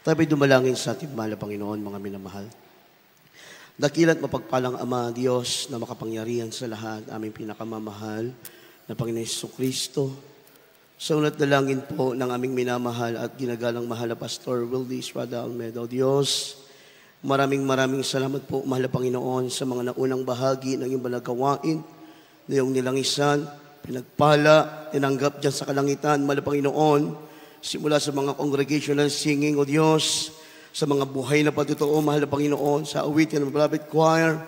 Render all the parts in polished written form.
Tayo'y dumalangin sa ating mahal na Panginoon, mga minamahal. Dakila't mapagpalang Ama, Diyos na makapangyarihan sa lahat, aming pinakamamahal na Panginoon Jesucristo. Sa unat dalangin po ng aming minamahal at ginagalang mahal na Pastor Wildy Estrada Almeida. Diyos, maraming salamat po, mahal na Panginoon, sa mga naunang bahagi ng iyong balagawain na iyong nilangisan, pinagpala, tinanggap dyan sa kalangitan, mahal na Panginoon, simula sa mga congregational singing, O Diyos, sa mga buhay na patutuo, mahal na Panginoon, sa awitin ng beloved choir,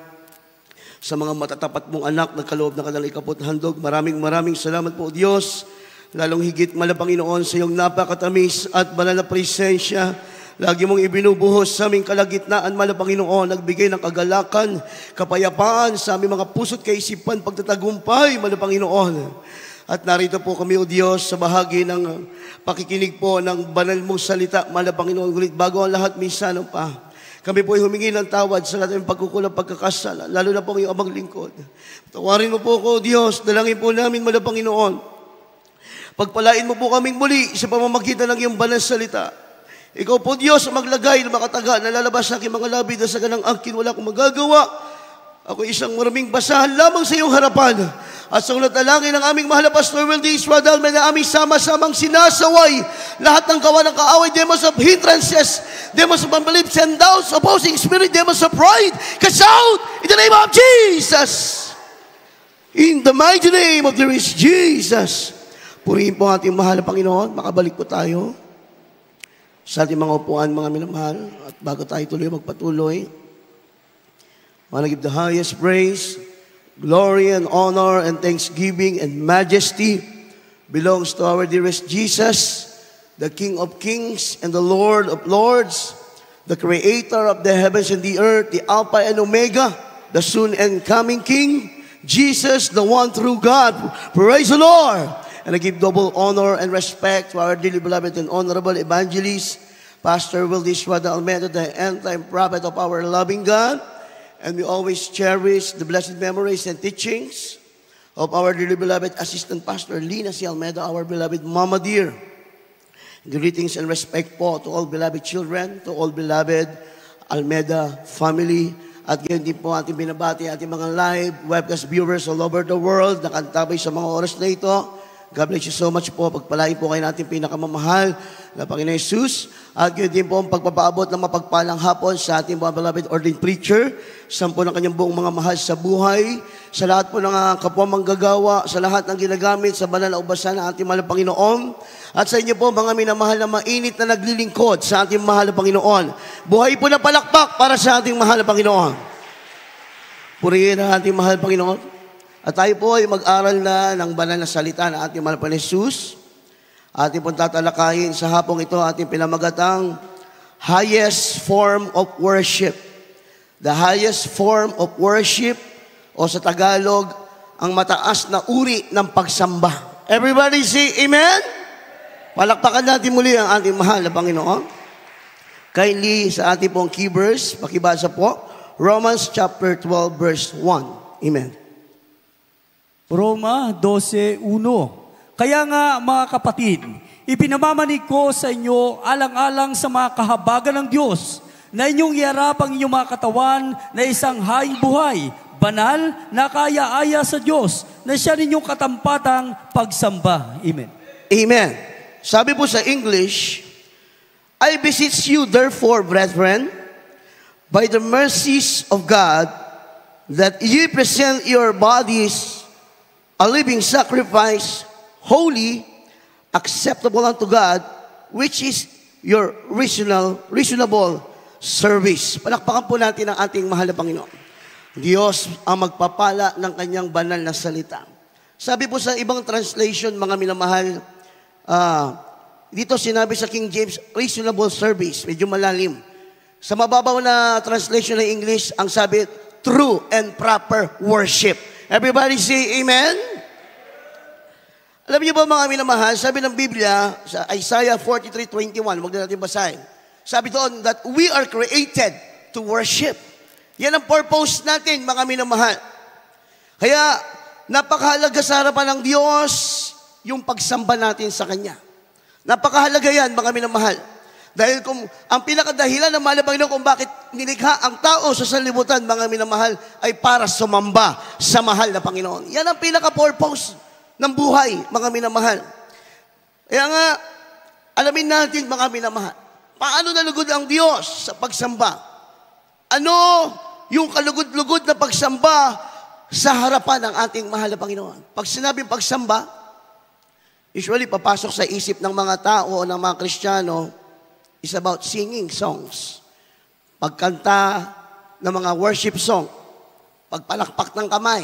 sa mga matatapat mong anak na kaloob na kanilang ikaput handog. Maraming salamat po, O Diyos, lalong higit, mahal na Panginoon, sa iyong napakatamis at banal na presensya. Lagi mong ibinubuhos sa aming kalagitnaan, mahal na Panginoon, nagbigay ng kagalakan, kapayapaan sa aming mga puso't kaisipan, pagtatagumpay, mahal na Panginoon. At narito po kami, O Diyos, sa bahagi ng pakikinig po ng banal mong salita, mahal na Panginoon. Ngunit bago ang lahat, minsan pa, kami po ay humingi ng tawad sa lahat ng pagkukulang, pagkakasala, lalo na po ang iyong amang lingkod. Tawarin mo po ko, O Diyos, dalangin po namin, mahal na Panginoon. Pagpalain mo po kaming muli sa pamamagitan ng iyong banal salita. Ikaw po, Diyos, maglagay na makataga, nalalabas sa aking mga labi na sa ganang angkin, wala akong magagawa. Ako isang maraming basahan lamang sa iyong harapan. At sa ulat na langin ng aming mahal na Pastor Wildy Estrada Almeida, aming sama-samang sinasaway lahat ng gawa ng kaaway, demons of hindrances, demons of unbeliefs and doubts, opposing spirit, demons of pride, cast out in the name of Jesus. In the mighty name of the Lord Jesus. Purihin po ating mahal na Panginoon. Makabalik po tayo sa ating mga upuan, mga minamahal. At bago tayo magpatuloy, I want to give the highest praise, glory and honor and thanksgiving and majesty belongs to our dearest Jesus, the King of kings and the Lord of lords, the creator of the heavens and the earth, the Alpha and Omega, the soon and coming King, Jesus, the one true God. Praise the Lord. And I give double honor and respect to our dearly beloved and honorable evangelist, Pastor Wildy Estrada Almeida, the end-time prophet of our loving God. And we always cherish the blessed memories and teachings of our dearly beloved Assistant Pastor Lina C. Almeida, our beloved Mama Dear. Greetings and respect po to all beloved children, to all beloved Almeida family. At gayon din po ating binabati ating mga live webcast viewers all over the world na kantabay sa mga oras na ito. God bless you so much po. Pagpalain po kayo natin pinakamamahal na Panginoon Jesus. At yun din po ang pagpapaabot ng mapagpalang hapon sa ating mga beloved ordained preacher, sa po ng kanyang buong mga mahal sa buhay, sa lahat po ng kapwa manggagawa, sa lahat ng ginagamit sa banal na ubasan ng ating mahal na Panginoon. At sa inyo po mga minamahal na mainit na naglilingkod sa ating mahal na Panginoon. Buhay po na palakpak para sa ating mahal na Panginoon. Purihin ang ating mahal na Panginoon. At tayo po ay mag-aral na ng banal na salita ng ating mahal na Jesus. Ating pong tatalakayin sa hapong ito ating pinamagatang highest form of worship. The highest form of worship, o sa Tagalog, ang mataas na uri ng pagsamba. Everybody say amen? Palakpakan natin muli ang ating mahal na Panginoon. Kindly sa ating pong key verse, pakibasa po, Romans chapter 12 verse 1. Amen. Roma 12:1. Kaya nga mga kapatid, ipinamamanig ko sa inyo alang-alang sa mga kahabagan ng Diyos na inyong iharap ang inyong mga katawan na isang haing buhay, banal, na kaya-aya sa Diyos, na siya ninyong katampatang pagsamba. Amen. Amen. Sabi po sa English, I beseech you therefore, brethren, by the mercies of God, that ye present your bodies a living sacrifice, holy, acceptable unto God, which is your reasonable service. Palakpakan po natin ang ating mahal na Panginoon. Diyos ang magpapala ng kanyang banal na salita. Sabi po sa ibang translation, mga minamahal, dito sinabi sa King James, reasonable service, medyo malalim. Sa mababaw na translation ng English, ang sabi, true and proper worship. Everybody say amen? Alam niyo ba mga minamahal, sabi ng Biblia, sa Isaiah 43:21, wag na natin basahin. Sabi doon that we are created to worship. Yan ang purpose natin, mga minamahal. Kaya, napakahalaga sa harapan ng Diyos yung pagsamba natin sa Kanya. Napakahalaga yan, mga minamahal. Dahil kung ang pinakadahilan ng mahal na Panginoon kung bakit nilikha ang tao sa sanlibutan, mga minamahal, ay para sumamba sa mahal na Panginoon. Yan ang pinaka-purpose ng buhay, mga minamahal. Kaya nga, alamin natin, mga minamahal, paano nalugod ang Diyos sa pagsamba? Ano yung kalugod-lugod na pagsamba sa harapan ng ating mahal na Panginoon? Pag sinabing pagsamba, usually papasok sa isip ng mga tao o ng mga Kristiyano, is about singing songs. Pagkanta ng mga worship song, pagpalakpak ng kamay,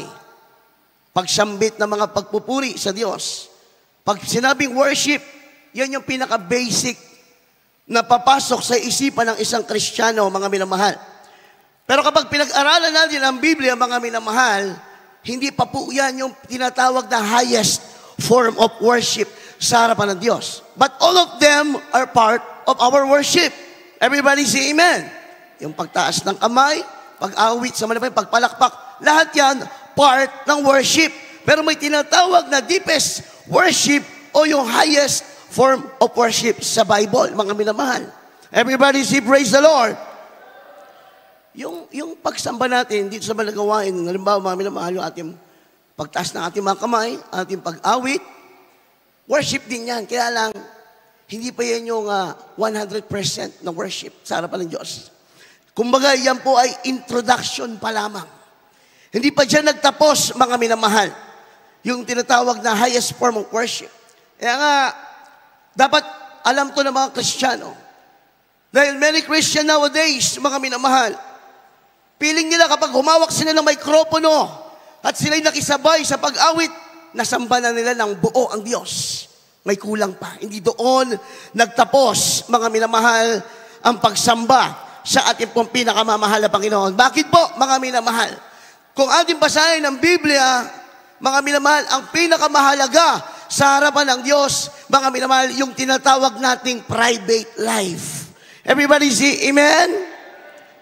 pagsambit ng mga pagpupuri sa Diyos. Pag sinabing worship, yan yung pinaka-basic na papasok sa isipan ng isang Kristiyano, mga minamahal. Pero kapag pinag-aralan natin ang Biblia, mga minamahal, hindi pa po yan yung tinatawag na highest form of worship sa harapan ng Diyos. But all of them are part of our worship. Everybody say amen. Yung pagtaas ng kamay, pag-awit sa manapay, pagpalakpak, lahat yan part ng worship. Pero may tinatawag na deepest worship o yung highest form of worship sa Bible, mga minamahal. Everybody say praise the Lord. Yung pagsamba natin dito sa mga gawain, halimbawa, mga minamahal, yung ating pagtaas ng ating mga kamay, ating pag-awit, worship din yan. Kaya lang, hindi pa yan yung 100% ng worship sa harapan ng Diyos. Kumbaga, yan po ay introduction pa lamang. Hindi pa dyan nagtapos, mga minamahal, yung tinatawag na highest form of worship. Kaya nga, dapat alam to ng mga Kristiyano. Dahil many Christian nowadays, mga minamahal, feeling nila kapag humawak sila ng mikropono at sila'y nakisabay sa pag-awit, nasamba na nila ng buo ang Diyos. May kulang pa. Hindi doon nagtapos, mga minamahal, ang pagsamba sa ating pong pinakamamahal na Panginoon. Bakit po, mga minamahal? Kung ating basahin ng Biblia, mga minamahal, ang pinakamahalaga sa harapan ng Diyos, mga minamahal, yung tinatawag nating private life. Everybody say amen?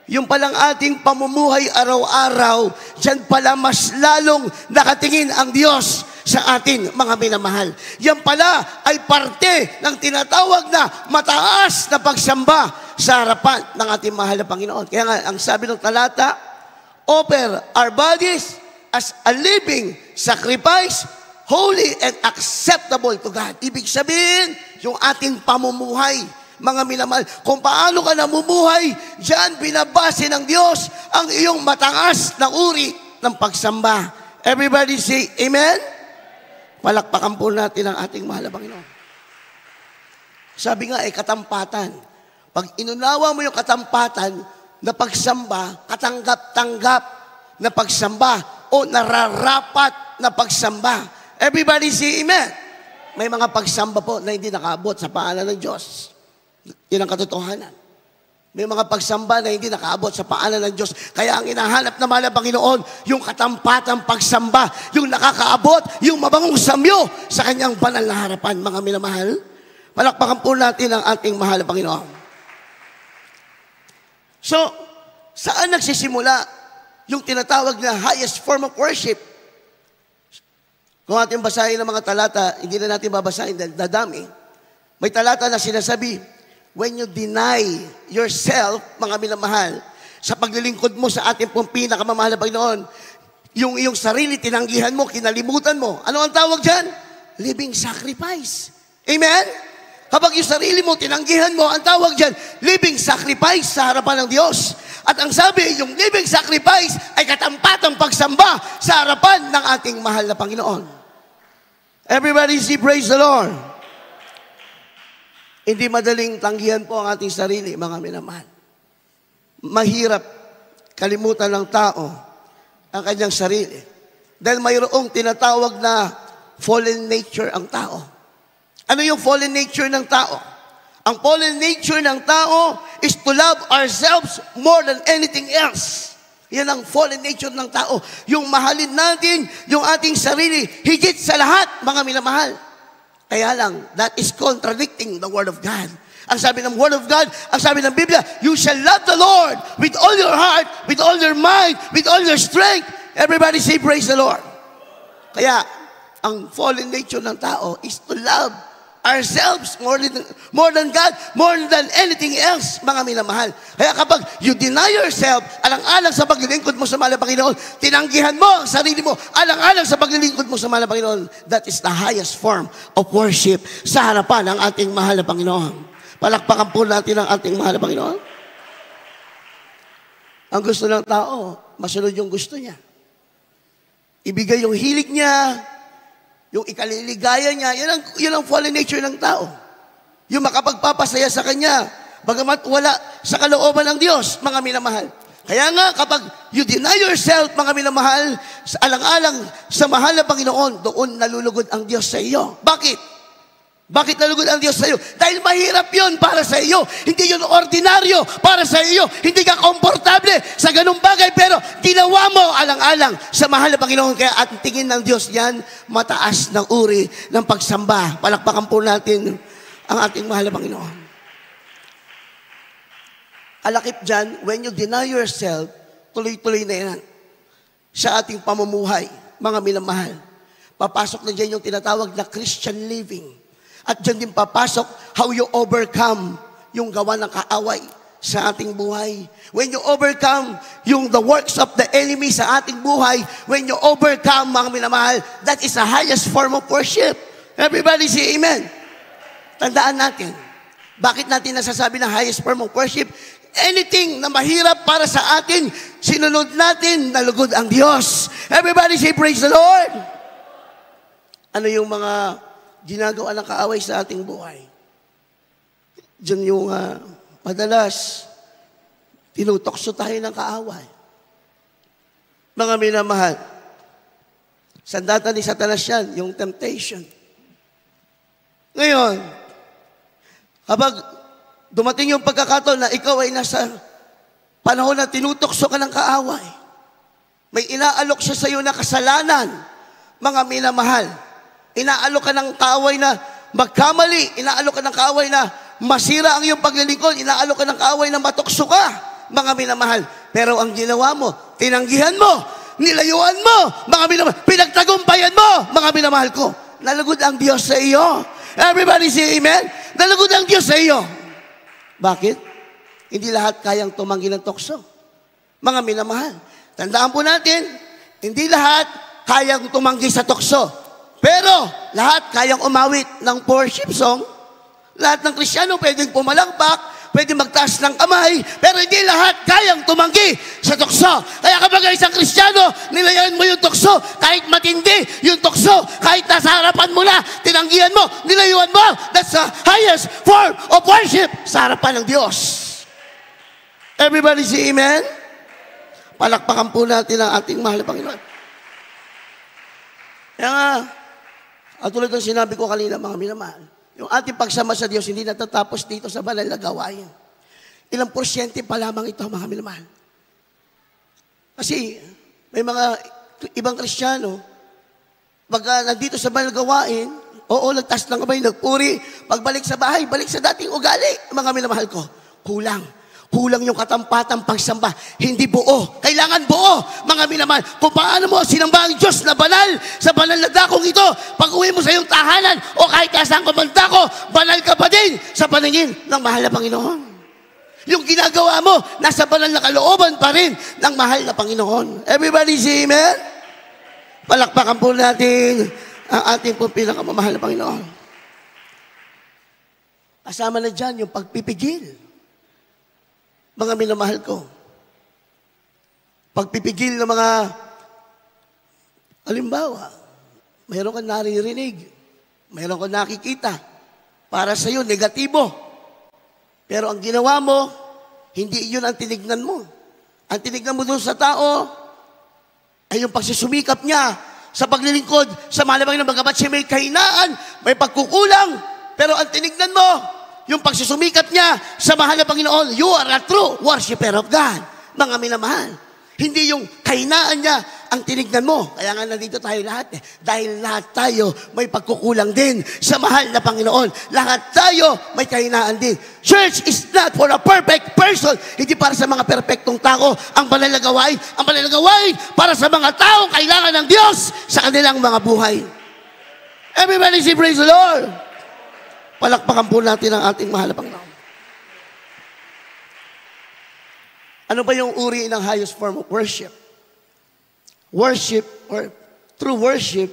Yung palang ating pamumuhay araw-araw, dyan pala mas lalong nakatingin ang Diyos sa atin, mga minamahal. Yan pala ay parte ng tinatawag na mataas na pagsamba sa harapan ng ating mahal na Panginoon. Kaya nga, ang sabi ng talata, offer our bodies as a living sacrifice, holy and acceptable to God. Ibig sabihin, yung ating pamumuhay, mga minamahal, kung paano ka namumuhay, diyan binabase ng Diyos ang iyong mataas na uri ng pagsamba. Everybody say, amen? Palakpakan po natin ang ating mahal na Panginoon. Sabi nga katampatan. Pag inunawa mo yung katampatan na pagsamba, katanggap-tanggap na pagsamba o nararapat na pagsamba. Everybody say amen. May mga pagsamba po na hindi nakaabot sa paanan ng Diyos. Yan ang katotohanan. May mga pagsamba na hindi nakaabot sa paanan ng Diyos. Kaya ang inahanap na mahal na Panginoon, yung katampatang pagsamba, yung nakakaabot, yung mabangong samyo sa kanyang banal na harapan, mga minamahal. Palakpakan po natin ang ating mahal na Panginoon. So, saan nagsisimula yung tinatawag na highest form of worship? Kung ating basahin ng mga talata, hindi na natin babasahin dahil dadami. May talata na sinasabi, when you deny yourself, mga minamahal, sa paglilingkod mo sa ating pong pinakamamahal na Panginoon, yung iyong sarili, tinanggihan mo, kinalimutan mo. Ano ang tawag dyan? Living sacrifice. Amen? Kapag yung sarili mo, tinanggihan mo, ang tawag dyan, living sacrifice sa harapan ng Diyos. At ang sabi, yung living sacrifice ay katampatang pagsamba sa harapan ng ating mahal na Panginoon. Everybody say, praise the Lord. Hindi madaling tanggihan po ang ating sarili, mga minamahal. Mahirap kalimutan ng tao ang kanyang sarili. Dahil mayroong tinatawag na fallen nature ang tao. Ano yung fallen nature ng tao? Ang fallen nature ng tao is to love ourselves more than anything else. Yan ang fallen nature ng tao. Yung mahalin natin, yung ating sarili, higit sa lahat, mga minamahal. Kaya lang, that is contradicting the Word of God. Ang sabi ng Word of God, ang sabi ng Biblia, you shall love the Lord with all your heart, with all your mind, with all your strength. Everybody say, praise the Lord. Kaya, ang fallen nature ng tao is to love ourselves more than God, more than anything else, mga minamahal. Kaya kapag you deny yourself, alang-alang sa paglilingkod mo sa mahal na Panginoon, tinanggihan mo ang sarili mo, alang-alang sa paglilingkod mo sa mahal na Panginoon, that is the highest form of worship sa harapan ng ating mahal na Panginoon. Palakpakan po natin ang ating mahal na Panginoon. Ang gusto ng tao, masunod yung gusto niya. Ibigay yung hilig niya, yung ikaliligaya niya, yun ang fallen nature ng tao. Yung makapagpapasaya sa kanya, bagamat wala sa kalooban ng Diyos, mga minamahal. Kaya nga, kapag you deny yourself, mga minamahal, alang-alang sa mahal na Panginoon, doon nalulugod ang Diyos sa iyo. Bakit? Bakit nalugod ang Diyos sa iyo? Dahil mahirap yun para sa iyo. Hindi yun ordinaryo para sa iyo. Hindi ka komportable sa ganung bagay, pero ginawa mo alang-alang sa mahal na Panginoon. Kaya at tingin ng Diyos yan, mataas ng uri ng pagsamba. Palakpakan po natin ang ating mahal na Panginoon. Alakip dyan, when you deny yourself, tuloy-tuloy na yan sa ating pamumuhay, mga minamahal. Papasok na dyan yung tinatawag na Christian living. At dyan din papasok how you overcome yung gawa ng kaaway sa ating buhay. When you overcome the works of the enemy sa ating buhay, when you overcome, mga minamahal, that is the highest form of worship. Everybody say amen. Tandaan natin, bakit natin nasasabi na highest form of worship? Anything na mahirap para sa atin, sinunod natin, nalugod ang Diyos. Everybody say praise the Lord. Ano yung mga ginagawa ng kaaway sa ating buhay? Diyan yung madalas tinutokso tayo ng kaaway. Mga minamahal, sandata ni Satanas yan, yung temptation. Ngayon, kapag dumating yung pagkakataon na ikaw ay nasa panahon na tinutokso ka ng kaaway, may inaalok siya sa iyo na kasalanan, mga minamahal. Inaalok ka ng kaaway na magkamali. Inaalok ka ng kaaway na masira ang iyong paglilingkod. Inaalok ka ng kaaway na matukso ka, mga minamahal. Pero ang ginawa mo, tinanggihan mo, nilayuan mo, mga minamahal. Pinagtagumpayan mo, mga minamahal ko. Nalugod ang Diyos sa iyo. Everybody say amen. Nalugod ang Diyos sa iyo. Bakit? Hindi lahat kayang tumanggi ng tukso. Mga minamahal, tandaan po natin, hindi lahat kayang tumanggi sa tukso. Pero, lahat kayang umawit ng worship song. Lahat ng Kristiyano pwedeng pumalakpak, pwedeng magtaas ng kamay, pero hindi lahat kayang tumanggi sa tukso. Kaya kapag isang Kristiyano, nilayan mo yung tukso, kahit matindi yung tukso, kahit nasa harapan mo na, tinanggihan mo, nilayuan mo, that's the highest form of worship sa harapan ng Diyos. Everybody say amen? Palakpakan po natin ang ating mahal na Panginoon. Kaya nga, at tulad ng sinabi ko kanina, mga minamahal, yung ating pagsama sa Diyos hindi natatapos dito sa banal na gawain. Ilang porsyente pa lamang ito, mga minamahal. Kasi may mga ibang Kristiyano, pag nandito sa banal na gawain, oo, nagtas ng kamay, nagpuri, pagbalik sa bahay, balik sa dating ugali, mga minamahal ko, kulang. Kulang yung katampatang pagsamba. Hindi buo. Kailangan buo, mga minamahal. Kung paano mo sinamba ang Diyos na banal, sa banal na dakong ito, pag uwi mo sa iyong tahanan, o kahit kasang kumandako, banal ka pa din sa paningin ng mahal na Panginoon. Yung ginagawa mo, nasa banal na kalooban pa rin ng mahal na Panginoon. Everybody say amen? Palakpakan po natin ang ating pong pinakamamahal na Panginoon. Kasama na dyan yung pagpipigil. Mga minamahal ko, pagpipigil ng mga, halimbawa, mayroon kang naririnig, mayroon kang nakikita, para sa iyo, negatibo. Pero ang ginawa mo, hindi yun ang tinignan mo. Ang tinignan mo doon sa tao, ay yung pagsusumikap niya sa paglilingkod sa mahal na Panginoon, bagamat siya may kahinaan, may pagkukulang, pero ang tinignan mo, yung pagsusumikap niya sa mahal na Panginoon, you are a true worshiper of God. Mga minamahal. Hindi yung kahinaan niya ang tinignan mo. Kaya nga nandito tayo lahat. Dahil lahat tayo may pagkukulang din sa mahal na Panginoon. Lahat tayo may kahinaan din. Church is not for a perfect person. Hindi para sa mga perfectong tao ang banal na gawain. Ang banal na gawain para sa mga taong kailangan ng Diyos sa kanilang mga buhay. Everybody say praise the Lord. Palakpakan po natin ang ating mahal na Panginoon. Ano ba yung uri ng highest form of worship? Worship, or true worship,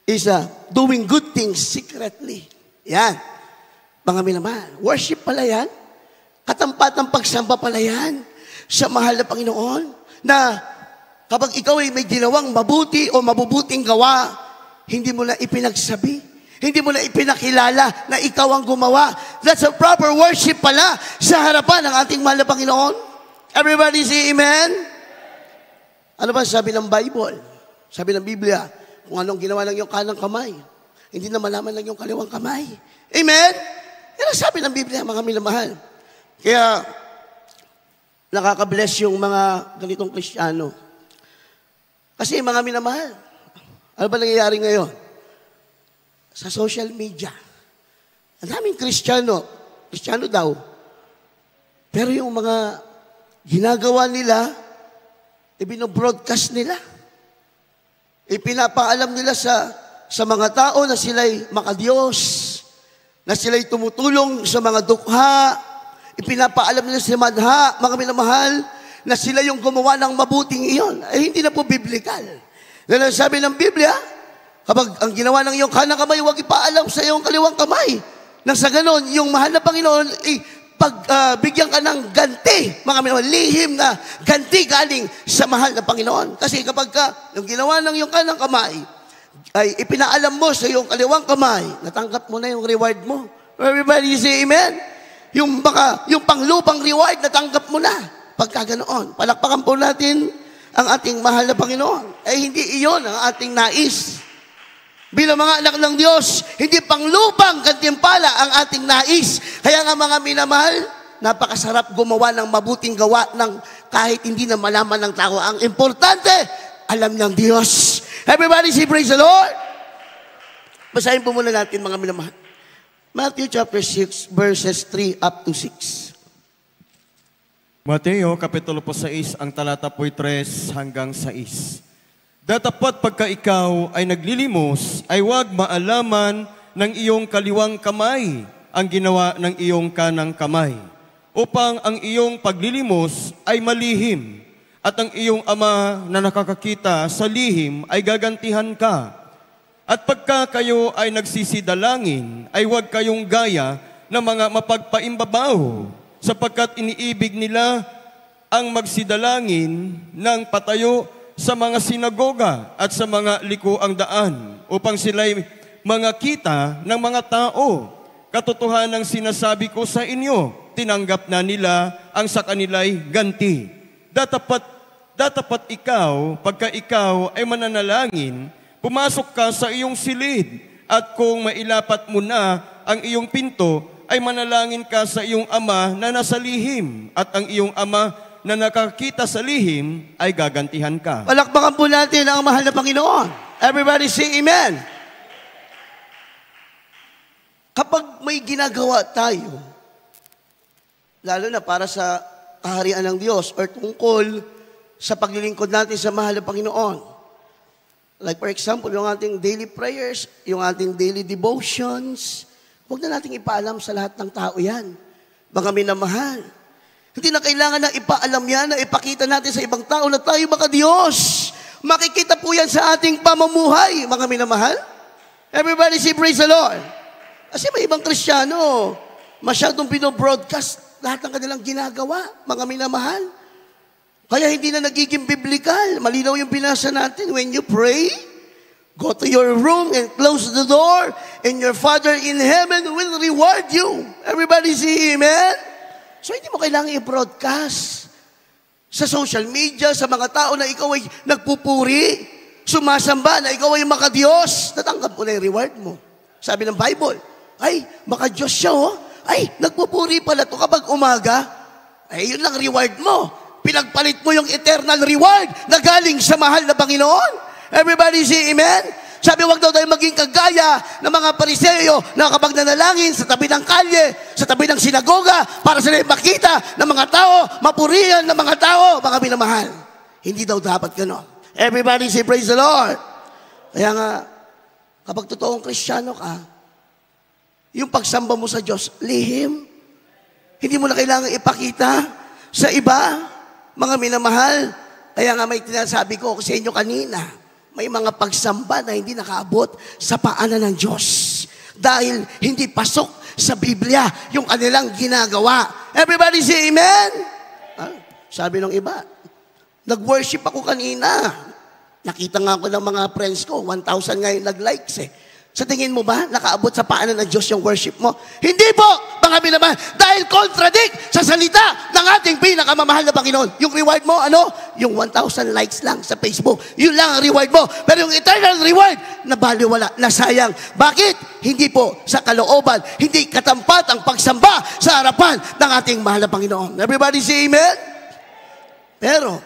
is doing good things secretly. Yan. Mga minamahal. Worship pala yan. Katampat ng pagsamba pala yan sa mahal na Panginoon. Na kapag ikaw ay may ginawang mabuti o mabubuting gawa, hindi mo na ipinagsabi. Hindi mo na ipinakilala na ikaw ang gumawa. That's a proper worship pala sa harapan ng ating mahal na Panginoon. Everybody say amen? Ano ba sabi ng Bible? Sabi ng Biblia, kung anong ginawa ng iyong kanang kamay, hindi na malaman ng iyong kaliwang kamay. Amen? Yan ang sabi ng Biblia, mga minamahal. Kaya, nakaka-bless yung mga ganitong Kristiyano. Kasi mga minamahal, ano ba nangyayari ngayon? Sa social media, ang daming Kristiyano daw, pero yung mga ginagawa nila, ibino-broadcast nila. Ipinapaalam nila sa mga tao na sila'y makadiyos, na sila'y tumutulong sa mga dukha. Ipinapaalam nila sa madha, mga minamahal, na sila yung gumawa ng mabuting iyon. Ay hindi na po biblical. Dahil sabi ng Biblia, kapag ang ginawa ng iyong kanang kamay, huwag ipaalam sa iyong kaliwang kamay. Nang sa ganon, yung mahal na Panginoon, bigyan ka ng ganti, mga minamahal, lihim na ganti galing sa mahal na Panginoon. Kasi kapag yung ginawa ng iyong kanang kamay, ay ipinaalam mo sa iyong kaliwang kamay, natanggap mo na yung reward mo. Everybody say amen? Yung panglupang reward, natanggap mo na. Pagka ganoon, palakpakan po natin ang ating mahal na Panginoon. Hindi iyon ang ating nais. Bilang mga anak ng Diyos, hindi panglupang gantimpala ang ating nais. Kaya nga mga minamahal, napakasarap gumawa ng mabuting gawa ng kahit hindi na malaman ng tao. Ang importante, alam ng Diyos. Everybody say praise the Lord. Basahin po muna natin mga minamahal. Matthew chapter 6, verses 3 up to 6. Mateo, kapitulo po 6, ang talata po'y 3 hanggang 6. Datapat pagka ikaw ay naglilimos, ay huwag maalaman ng iyong kaliwang kamay ang ginawa ng iyong kanang kamay, upang ang iyong paglilimos ay malihim, at ang iyong ama na nakakakita sa lihim ay gagantihan ka. At pagka kayo ay nagsisidalangin, ay huwag kayong gaya ng mga mapagpaimbabaw, sapagkat iniibig nila ang magsidalangin ng patayo sa mga sinagoga at sa mga likuang daan, upang sila'y mga kita ng mga tao. Katotohanang sinasabi ko sa inyo, tinanggap na nila ang sa kanila'y ganti. Datapat ikaw, pagka ikaw ay mananalangin, pumasok ka sa iyong silid, at kung mailapat mo na ang iyong pinto, ay manalangin ka sa iyong ama na nasa lihim, at ang iyong ama na nakakita sa lihim ay gagantihan ka. Palakpakan po natin ang mahal na Panginoon. Everybody say amen. Kapag may ginagawa tayo, lalo na para sa kaharian ng Diyos or tungkol sa paglilingkod natin sa mahal na Panginoon, like for example, yung ating daily prayers, yung ating daily devotions, huwag na nating ipaalam sa lahat ng tao yan. Mga minamahal, hindi na kailangan na ipaalam yan, na ipakita natin sa ibang tao na tayo baka Diyos. Makikita po yan sa ating pamumuhay, mga minamahal. Everybody say praise the Lord. Kasi may ibang Kristiyano, masyadong binobroadcast lahat ng kanilang ginagawa, mga minamahal. Kaya hindi na nagiging biblical. Malinaw yung binasa natin. When you pray, go to your room and close the door, and your Father in heaven will reward you. Everybody say amen. So hindi mo kailangan i-broadcast sa social media, sa mga tao na ikaw ay nagpupuri, sumasamba na ikaw ay makadiyos, natanggap mo na yung reward mo. Sabi ng Bible, ay, makadiyos siya, oh. Ay, nagpupuri pala to kapag umaga. Ay, yun lang reward mo. Pinagpalit mo yung eternal reward na galing sa mahal na Panginoon. Everybody say amen. Sabi, huwag daw tayo maging kagaya ng mga Pariseo na kapag nanalangin sa tabi ng kalye, sa tabi ng sinagoga, para sila makita ng mga tao, mapurihan ng mga tao, mga minamahal. Hindi daw dapat gano'n. Everybody say praise the Lord. Kaya nga, kapag totoong Kristiyano ka, yung pagsamba mo sa Diyos, lihim. Hindi mo na kailangan ipakita sa iba, mga minamahal. Kaya nga may tinasabi ko sa inyo kanina, may mga pagsamba na hindi nakaabot sa paanan ng Diyos. Dahil hindi pasok sa Biblia yung kanilang ginagawa. Everybody say amen? Sabi ng iba, nag-worship ako kanina. Nakita nga ako ng mga friends ko, 1,000 ngayon nag-likes eh. Sa tingin mo ba, nakaabot sa paanan ng Diyos yung worship mo? Hindi po, mga minamahal, dahil contradict sa salita ng ating pinakamamahal na Panginoon. Yung reward mo, ano? Yung 1,000 likes lang sa Facebook. Yun lang ang reward mo. Pero yung eternal reward, nabaliwala, nasayang. Bakit? Hindi po sa kalooban, hindi katampat ang pagsamba sa harapan ng ating mahal na Panginoon. Everybody say amen? Pero,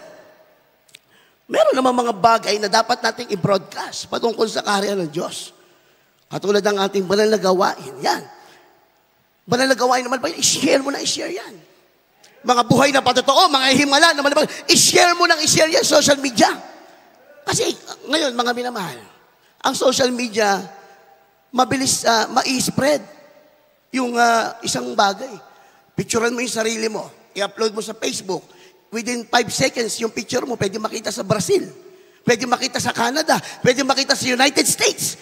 meron naman mga bagay na dapat nating i-broadcast patungkol sa kaharian ng Diyos. Katulad ng ating banal na gawain. Yan. Banal na gawain naman ba? I-share mo na, i-share yan. Mga buhay na patotoo, mga himala naman naman, i-share mo nang i-share yan social media. Kasi ngayon, mga minamahal, ang social media, mabilis ma-spread yung isang bagay. Picturean mo yung sarili mo, i-upload mo sa Facebook. Within 5 seconds, yung picture mo, pwede makita sa Brazil, pwede makita sa Canada, pwede makita sa United States.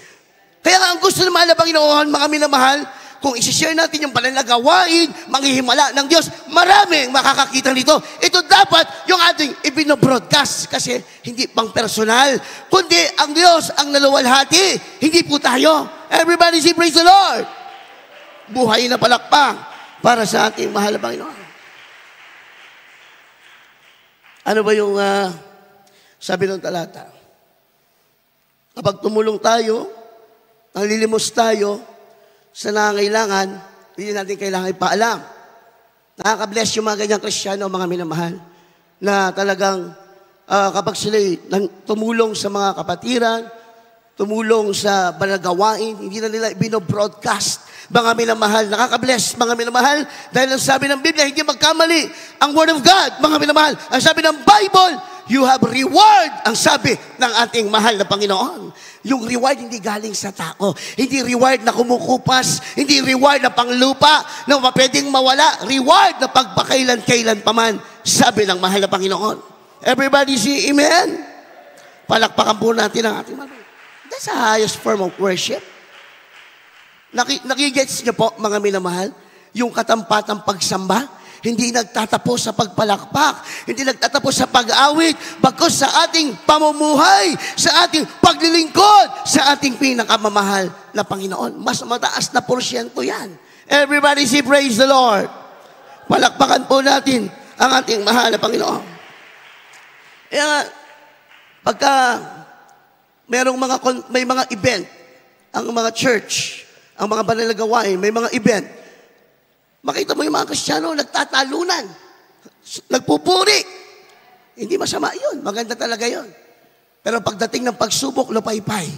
Kaya nga ang gusto ng mahal na Panginoon, mga minamahal, kung isi-share natin yung banal na gawain, manghihimala ng Diyos, maraming makakakita nito. Ito dapat yung ating ibinobroadcast kasi hindi pang personal, kundi ang Diyos ang naluwalhati, hindi po tayo. Everybody say praise the Lord. Buhay na palakpak para sa ating mahal na Panginoon. Ano ba yung sabi ng talata? Kapag tumulong tayo, nanglilimos tayo sa nangangailangan, hindi natin kailangan ipaalam. Nakaka-bless yung mga ganyang Kristiyano, mga minamahal, na talagang kapag sila tumulong sa mga kapatiran, tumulong sa banagawain, hindi na nila binobroadcast. Mga minamahal, nakaka-bless, mga minamahal, dahil ang sabi ng Biblia, hindi magkamali ang Word of God, mga minamahal. Ang sabi ng Bible, you have reward, ang sabi ng ating mahal na Panginoon. Yung reward hindi galing sa tao. Hindi reward na kumukupas. Hindi reward na panglupa na pwedeng mawala. Reward na pagpakailan-kailan paman. Sabi ng mahal na Panginoon. Everybody say amen? Palakpakan po natin ang ating mahal. That's the highest form of worship. Nakigets niyo po, mga minamahal, yung katampatang pagsamba? Hindi nagtatapos sa pagpalakpak, hindi nagtatapos sa pag-awit, bagkus sa ating pamumuhay, sa ating paglilingkod, sa ating pinakamamahal na Panginoon. Mas mataas na porsyento yan. Everybody say praise the Lord. Palakpakan po natin ang ating mahal na Panginoon. Kaya pagka may mga event, ang mga church, ang mga banal na gawain, may mga event, makita mo yung mga Kristiyano, nagtatalunan, nagpupuri. Hindi masama yun. Maganda talaga yun. Pero pagdating ng pagsubok, lupaypay,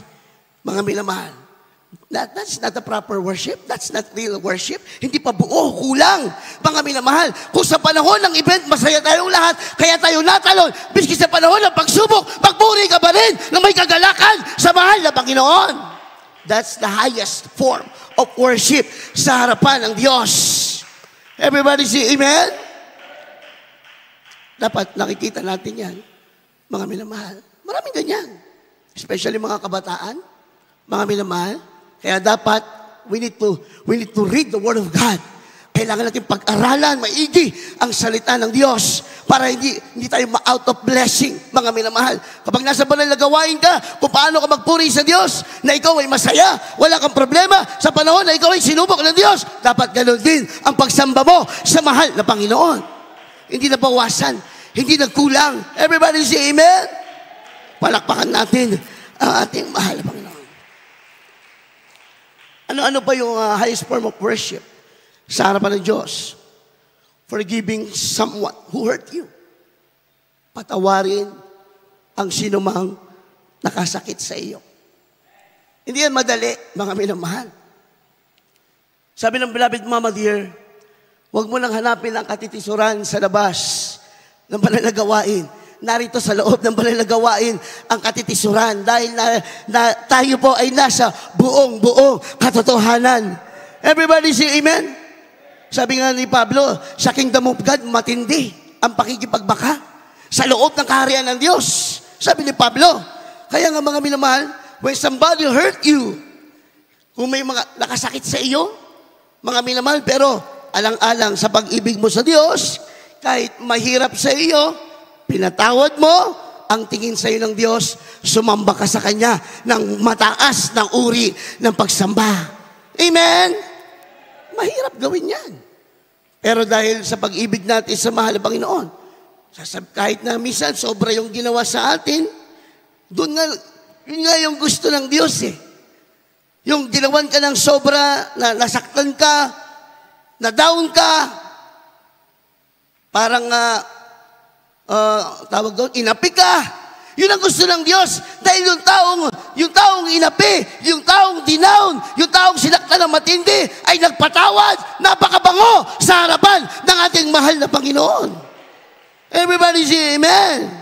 mga minamahal, that's not a proper worship. That's not real worship. Hindi pa buo, kulang. Mga minamahal, kung sa panahon ng event, masaya tayong lahat, kaya tayo natalon. Biski sa panahon ng pagsubok, magpuri ka ba rin na may kagalakan sa mahal na Panginoon. That's the highest form of worship sa harapan ng Diyos. Everybody say amen? Dapat nakikita natin yan, mga minamahal. Maraming ganyan. Especially mga kabataan, mga minamahal. Kaya dapat, we need to read the Word of God. Kailangan natin pag-aralan, maigi ang salita ng Diyos para hindi tayo ma-out of blessing, mga minamahal. Kapag nasa banal na gawain ka, kung paano ka magpuri sa Diyos, na ikaw ay masaya, wala kang problema, sa panahon na ikaw ay sinubok ng Diyos, dapat ganoon din ang pagsamba mo sa mahal na Panginoon. Hindi nabawasan, hindi nagkulang. Everybody say amen? Palakpakan natin ang ating mahal na Panginoon. Ano-ano pa yung highest form of worship sa harapan ng Diyos? Forgiving someone who hurt you. Patawarin ang sinumang nakasakit sa iyo. Hindi yan madali, mga minamahal. Sabi ng beloved Mama Dear, huwag mo nang hanapin ang katitisuran sa labas ng banal na gawain. Narito sa loob ng banal na gawain ang katitisuran dahil na tayo po ay nasa buong katotohanan Everybody say amen? Sabi nga ni Pablo, sa kingdom of God, matindi ang pakikipagbaka sa loob ng kaharian ng Diyos. Sabi ni Pablo, kaya nga mga minamahal, when somebody hurt you, kung may mga nakasakit sa iyo, mga minamahal, pero alang-alang sa pag-ibig mo sa Diyos, kahit mahirap sa iyo, pinatawad mo, ang tingin sa iyo ng Diyos, sumamba ka sa Kanya ng mataas ng uri ng pagsamba. Amen? Mahirap gawin yan. Pero dahil sa pag-ibig natin sa mahal na Panginoon, kahit na minsan sobra yung ginawa sa atin, doon nga, yun nga yung gusto ng Diyos eh. Yung ginawan ka ng sobra, na nasaktan ka, na down ka, parang tawag doon, inapi ka. Yun ang gusto ng Diyos. Dahil yung taong inapi, yung taong dinown, yung taong sinaktan ng matindi, ay nagpatawad, napakabango sa harapan ng ating mahal na Panginoon. Everybody say amen.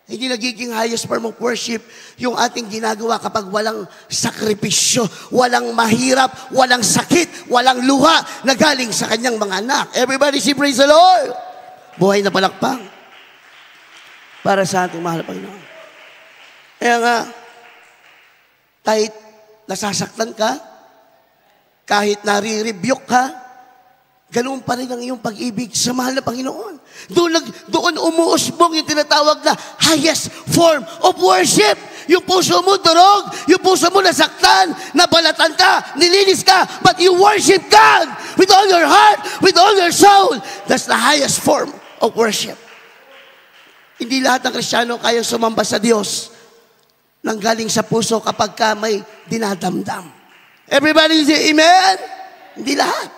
Hindi nagiging highest form of worship yung ating ginagawa kapag walang sakripisyo, walang mahirap, walang sakit, walang luha na galing sa kanyang mga anak. Everybody say praise the Lord. Buhay na palakpang para sa ating mahal na Panginoon. Kaya nga, kahit nasasaktan ka, kahit nare-rebuke ka, ganoon pa rin ang iyong pag-ibig sa mahal na Panginoon. Doon umuusbong yung tinatawag na highest form of worship. Yung puso mo durog, yung puso mo nasaktan, nabalatan ka, nilinis ka, but you worship God with all your heart, with all your soul. That's the highest form of worship. Hindi lahat ng Kristiyano kaya sumamba sa Diyos nang galing sa puso kapag ka may dinadamdam. Everybody say amen? Hindi lahat.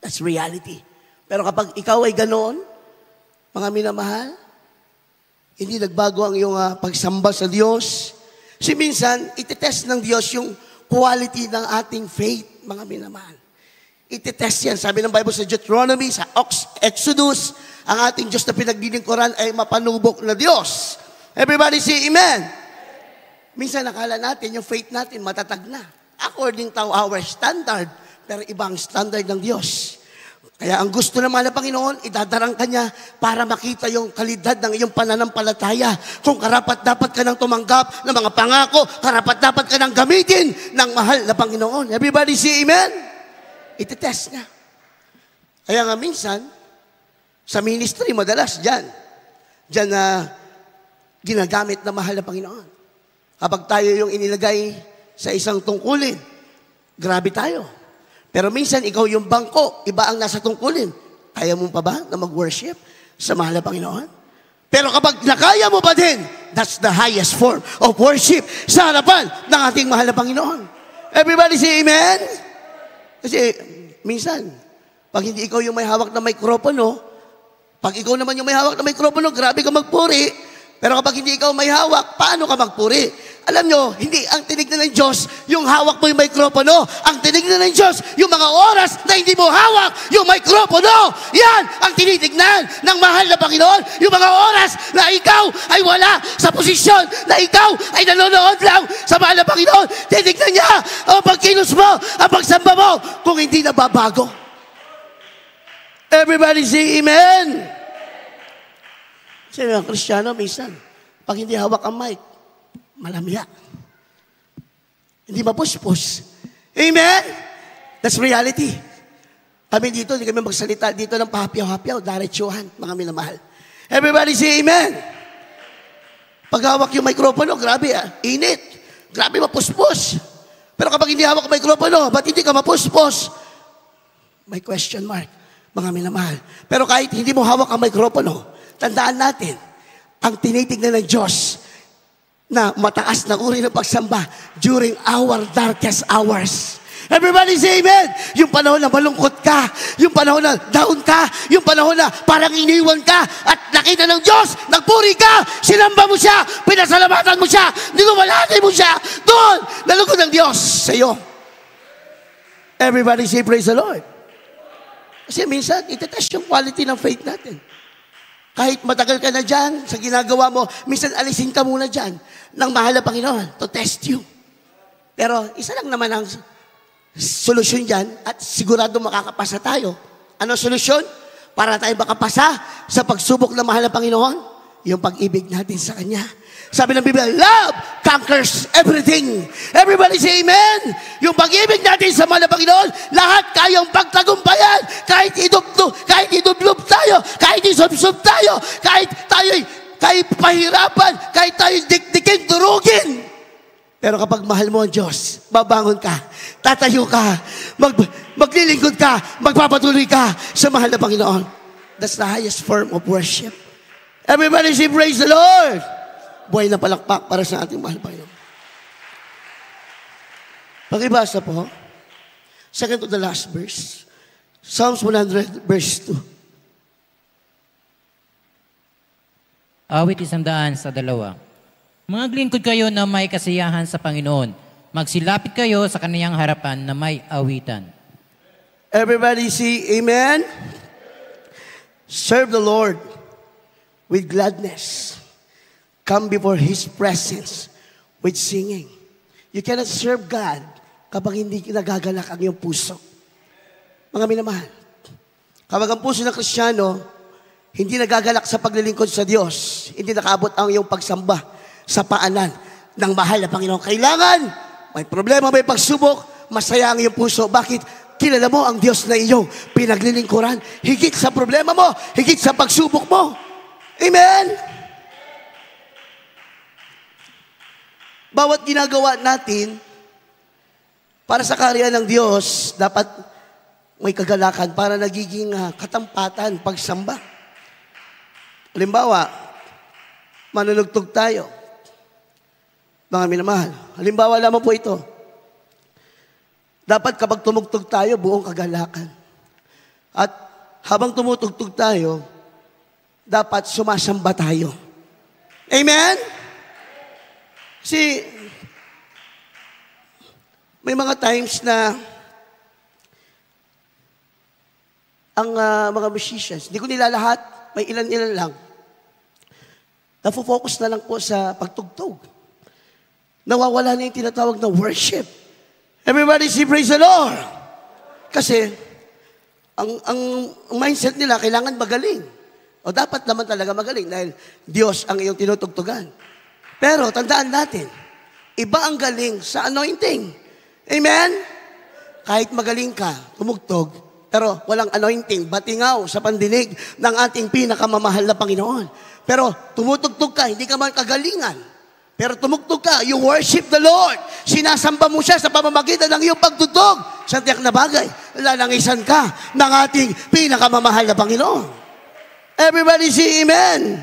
That's reality. Pero kapag ikaw ay ganoon, mga minamahal, hindi nagbago ang iyong pagsamba sa Diyos. Kasi minsan, itetest ng Diyos yung quality ng ating faith, mga minamahal. Itetest yan. Sabi ng Bible sa Deuteronomy, sa Exodus, ang ating Diyos na pinaglilingkuran ay mapanubok na Diyos. Everybody say amen. Minsan nakala natin, yung faith natin matatag na. According to our standard, pero ibang standard ng Diyos. Kaya ang gusto ng mahal na Panginoon, idadarang ka niya para makita yung kalidad ng iyong pananampalataya. Kung karapat-dapat ka nang tumanggap ng mga pangako, karapat-dapat ka nang gamitin ng mahal na Panginoon. Everybody say amen? Itetest niya. Kaya nga minsan, sa ministry, madalas dyan na ginagamit ng mahal na Panginoon. Kapag tayo yung inilagay sa isang tungkulin, grabe tayo. Pero minsan, ikaw yung bangko, iba ang nasa tungkulin. Kaya mo pa ba na mag-worship sa mahal na Panginoon? Pero kapag nakaya mo pa din, that's the highest form of worship sa harapan ng ating mahal na Panginoon. Everybody say amen? Kasi minsan, pag hindi ikaw yung may hawak na mikropono, pag ikaw naman yung may hawak na mikropono, grabe ka magpuri. Pero kapag hindi ikaw may hawak, paano ka magpuri? Alam nyo, hindi ang tinignan ng Diyos yung hawak mo yung mikropono. Ang tinignan ng Diyos yung mga oras na hindi mo hawak yung mikropono. Yan ang tinitignan ng mahal na Panginoon. Yung mga oras na ikaw ay wala sa posisyon, na ikaw ay nanonood lang sa mahal na Panginoon. Titignan niya ang pagkilos mo, ang pagsamba mo, kung hindi nababago. Everybody say amen. Kasi mga Kristiyano, minsan, pag hindi hawak ang mic, malamya. Hindi mapuspos. Amen? That's reality. Kami dito, hindi kami magsalita dito ng pahapyaw-hapyaw, diretsuhan, mga minamahal. Everybody say amen. Pag hawak yung mikropono, grabe init. Grabe mapuspos. Pero kapag hindi hawak ang mikropono, ba't hindi ka mapuspos? May question mark, mga minamahal. Pero kahit hindi mo hawak ang mikropono, tandaan natin, ang tinitignan ng Diyos na mataas na uri ng pagsamba during our darkest hours. Everybody say amen. Yung panahon na malungkot ka, yung panahon na down ka, yung panahon na parang iniwan ka at nakita ng Diyos, nagpuri ka, sinamba mo siya, pinasalamatan mo siya, niluwalhati mo siya, doon, nalugod ng Diyos sa iyo. Everybody say praise the Lord. Kasi minsan, itetest yung quality ng faith natin. Kahit matagal ka na dyan sa ginagawa mo, minsan alisin ka muna dyan ng mahal na Panginoon to test you. Pero isa lang naman ang solusyon dyan at sigurado makakapasa tayo. Ano solusyon? Para tayo makapasa sa pagsubok na mahal na Panginoon, yung pag-ibig natin sa Kanya. Sabi ng Biblia, love conquers everything. Everybody say amen. Yung pag-ibig natin sa mahal na Panginoon, lahat kayang pagtagumpayan. Kahit idublob tayo, kahit isubsob tayo, kahit pahirapan, kahit tayo dikdikin, durugin. Pero kapag mahal mo ang Diyos, babangon ka, tatayo ka, maglilingkod ka, magpapatuloy ka sa mahal na Panginoon. That's the highest form of worship. Everybody say praise the Lord. Buhay na palakpak para sa ating mahal na Panginoon. Pakibasa po, second to the last verse, Psalms 100 verse 2. Awit 102. Maglingkod kayo na may kasiyahan sa Panginoon. Magsilapit kayo sa kaniyang harapan na may awitan. Everybody say amen. Serve the Lord with gladness. Come before His presence with singing. You cannot serve God kapag hindi nagagalak ang iyong puso. Mga minamahal, kapag ang puso ng Kristiyano hindi nagagalak sa paglilingkod sa Diyos, hindi nakaabot ang iyong pagsamba sa paanan ng mahal na Panginoon. Kailangan, may problema, may pagsubok, masaya ang iyong puso. Bakit? Kilala mo ang Diyos na iyong pinaglilingkuran. Higit sa problema mo, higit sa pagsubok mo. Amen? Bawat ginagawa natin para sa karya ng Diyos, dapat may kagalakan para nagiging katampatan, pagsamba. Halimbawa, manunugtog tayo. Mga minamahal, halimbawa lamang po ito. Dapat kapag tumugtog tayo, buong kagalakan. At habang tumutugtog tayo, dapat sumasamba tayo. Amen? Kasi, may mga times na ang mga musicians, hindi ko nila lahat, may ilan-ilan lang, nafo-focus na lang po sa pagtugtog. Nawawala na yung tinatawag na worship. Everybody say praise the Lord. Kasi, ang mindset nila, kailangan magaling. O dapat naman talaga magaling dahil Diyos ang iyong tinutugtugan. Pero, tandaan natin, iba ang galing sa anointing. Amen? Kahit magaling ka, tumugtog, pero walang anointing, batingaw sa pandinig ng ating pinakamamahal na Panginoon. Pero, tumutugtog ka, hindi ka man kagalingan. Pero tumugtog ka, you worship the Lord. Sinasamba mo siya sa pamamagitan ng iyong pagtutog. Sa tiyak na bagay, lalangisan ka ng ating pinakamamahal na Panginoon. Everybody say amen.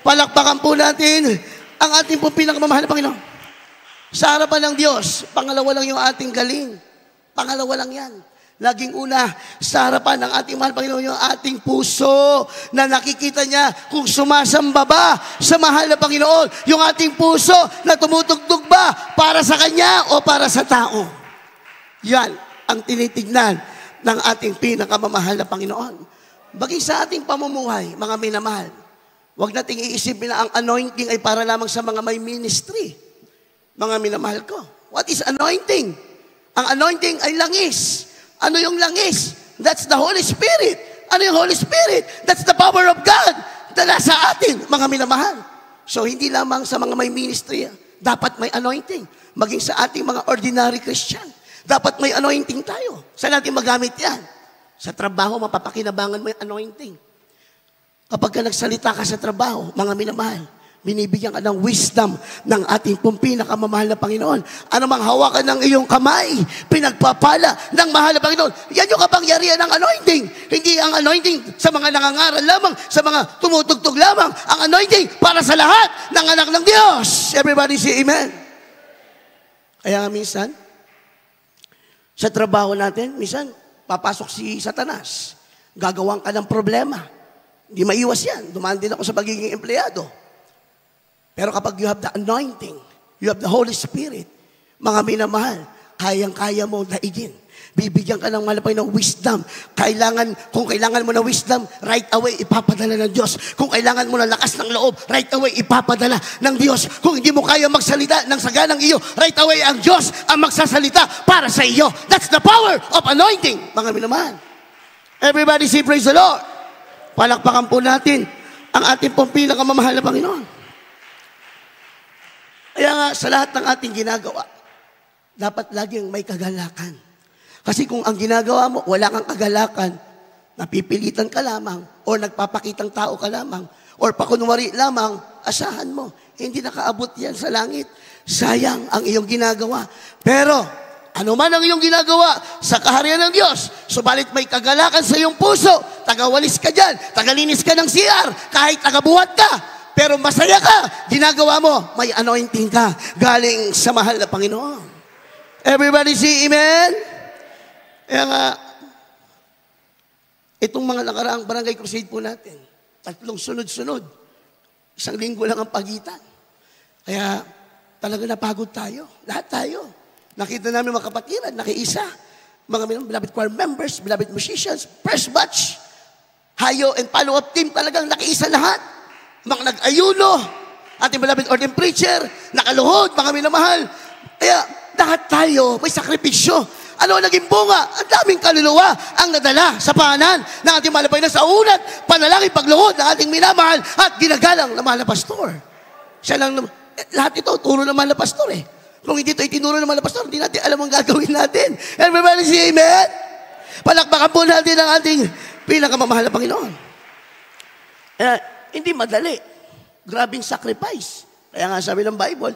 Palakpakan po natin ang ating pong pinakamamahal na Panginoon. Sa harapan ng Diyos, pangalawa lang yung ating galing. Pangalawa lang yan. Laging una, sa harapan ng ating mahal Panginoon, yung ating puso na nakikita niya kung sumasamba ba sa mahal na Panginoon. Yung ating puso na tumutugtog ba para sa Kanya o para sa tao. Yan ang tinitignan ng ating pinakamamahal na Panginoon. Bagay sa ating pamumuhay, mga minamahal, huwag nating iisipin na ang anointing ay para lamang sa mga may ministry. Mga minamahal ko, what is anointing? Ang anointing ay langis. Ano yung langis? That's the Holy Spirit. Ano yung Holy Spirit? That's the power of God na nasa atin, mga minamahal. So, hindi lamang sa mga may ministry, dapat may anointing. Maging sa ating mga ordinary Christian, dapat may anointing tayo. Saan natin magamit yan? Sa trabaho, mapapakinabangan mo yung anointing. Kapag ka nagsalita ka sa trabaho, mga minamahal, binibigyan ka ng wisdom ng ating pong pinakamamahal na Panginoon. Ano mang hawakan ng iyong kamay, pinagpapala ng mahal na Panginoon. Yan yung kapangyarihan ng anointing. Hindi ang anointing sa mga nangangaral lamang, sa mga tumutugtog lamang. Ang anointing para sa lahat ng anak ng Diyos. Everybody say amen. Kaya minsan, sa trabaho natin, minsan, papasok si Satanas. Gagawang ka ng problema. Hindi maiwas yan. Dumaan din ako sa pagiging empleyado. Pero kapag you have the anointing, you have the Holy Spirit, mga minamahal, kayang-kaya mo daigin. Bibigyan ka ng mahal na Panginoon wisdom. Kung kailangan mo ng wisdom, right away, ipapadala ng Diyos. Kung kailangan mo ng lakas ng loob, right away, ipapadala ng Diyos. Kung hindi mo kaya magsalita ng saganang iyo, right away, ang Diyos ang magsasalita para sa iyo. That's the power of anointing, mga minamahal. Everybody say, praise the Lord. Palakpakan po natin ang ating pong pinakamamahal na Panginoon. Kaya nga, sa lahat ng ating ginagawa, dapat laging may kagalakan. Kasi kung ang ginagawa mo, wala kang kagalakan, napipilitan ka lamang, o nagpapakitang tao ka lamang, or pakunwari lamang, asahan mo, hindi nakaabot yan sa langit. Sayang ang iyong ginagawa. Pero, ano man ang iyong ginagawa sa kaharian ng Diyos, subalit may kagalakan sa iyong puso, tagawalis ka dyan, tagalinis ka ng CR, kahit tagabuhat ka, pero masaya ka, ginagawa mo, may anointing ka, galing sa mahal na Panginoon. Everybody say amen? Kaya nga, itong mga nakaraang barangay crusade po natin, 3 sunod-sunod, 1 linggo lang ang pagitan. Kaya talaga napagod tayo, lahat tayo. Nakita namin mga kapatiran, nakiisa, mga beloved choir members, beloved musicians, first batch, hayo and follow-up team, talagang nakiisa lahat. Mga nag-ayuno, ating beloved ordained preacher, nakaluhod, mga minamahal. Kaya lahat tayo may sakripisyo. Ano ang naging bunga? Ang daming kaluluwa ang nadala sa paanan ng ating mahal na Panginoon sa unat, panalangin, pagluhod ng ating minamahal at ginagalang na mahal na pastor. Siya lang, lahat ito, turo ng mahal na pastor eh. Kung hindi ito itinuro ng mahal na pastor, hindi natin alam ang gagawin natin. Everybody say amen? Palakpakan po natin ang ating pinakamamahal na Panginoon. Hindi madali. Grabing sacrifice. Kaya nga sabi ng Bible,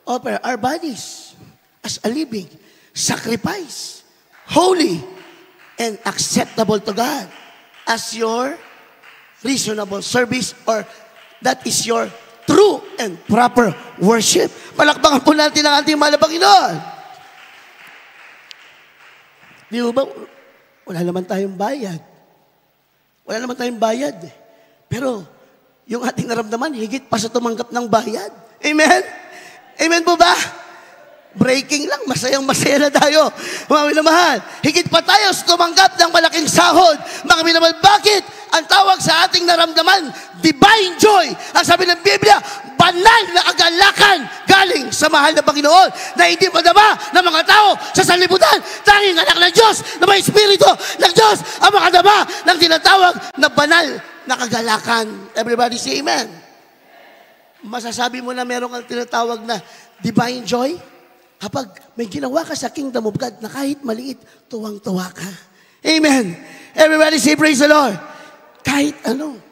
offer our bodies as a living sacrifice, holy, and acceptable to God as your reasonable service, or that is your true and proper worship. Palakpakan po natin ang ating mahal na Panginoon. Di ba, wala naman tayong bayad. Wala naman tayong bayad. Pero, yung ating naramdaman, higit pa sa tumanggap ng bayad. Amen? Amen po ba? Breaking lang, masayang-masaya na tayo. Mga minamahal, higit pa tayo sa tumanggap ng malaking sahod. Mga minamahal, bakit? Ang tawag sa ating naramdaman, divine joy. Ang sabi ng Biblia, banal na kagalakan galing sa mahal na Panginoon na hindi madama ng mga tao sa sanlibutan. Tanging anak ng Diyos na may Espiritu ng Diyos ang makadama ng tinatawag na banal na kagalakan. Everybody say amen. Masasabi mo na meron kang tinatawag na divine joy? Kapag may ginawa ka sa kingdom of God na kahit maliit, tuwang-tuwa ka. Amen. Everybody say praise the Lord. Kahit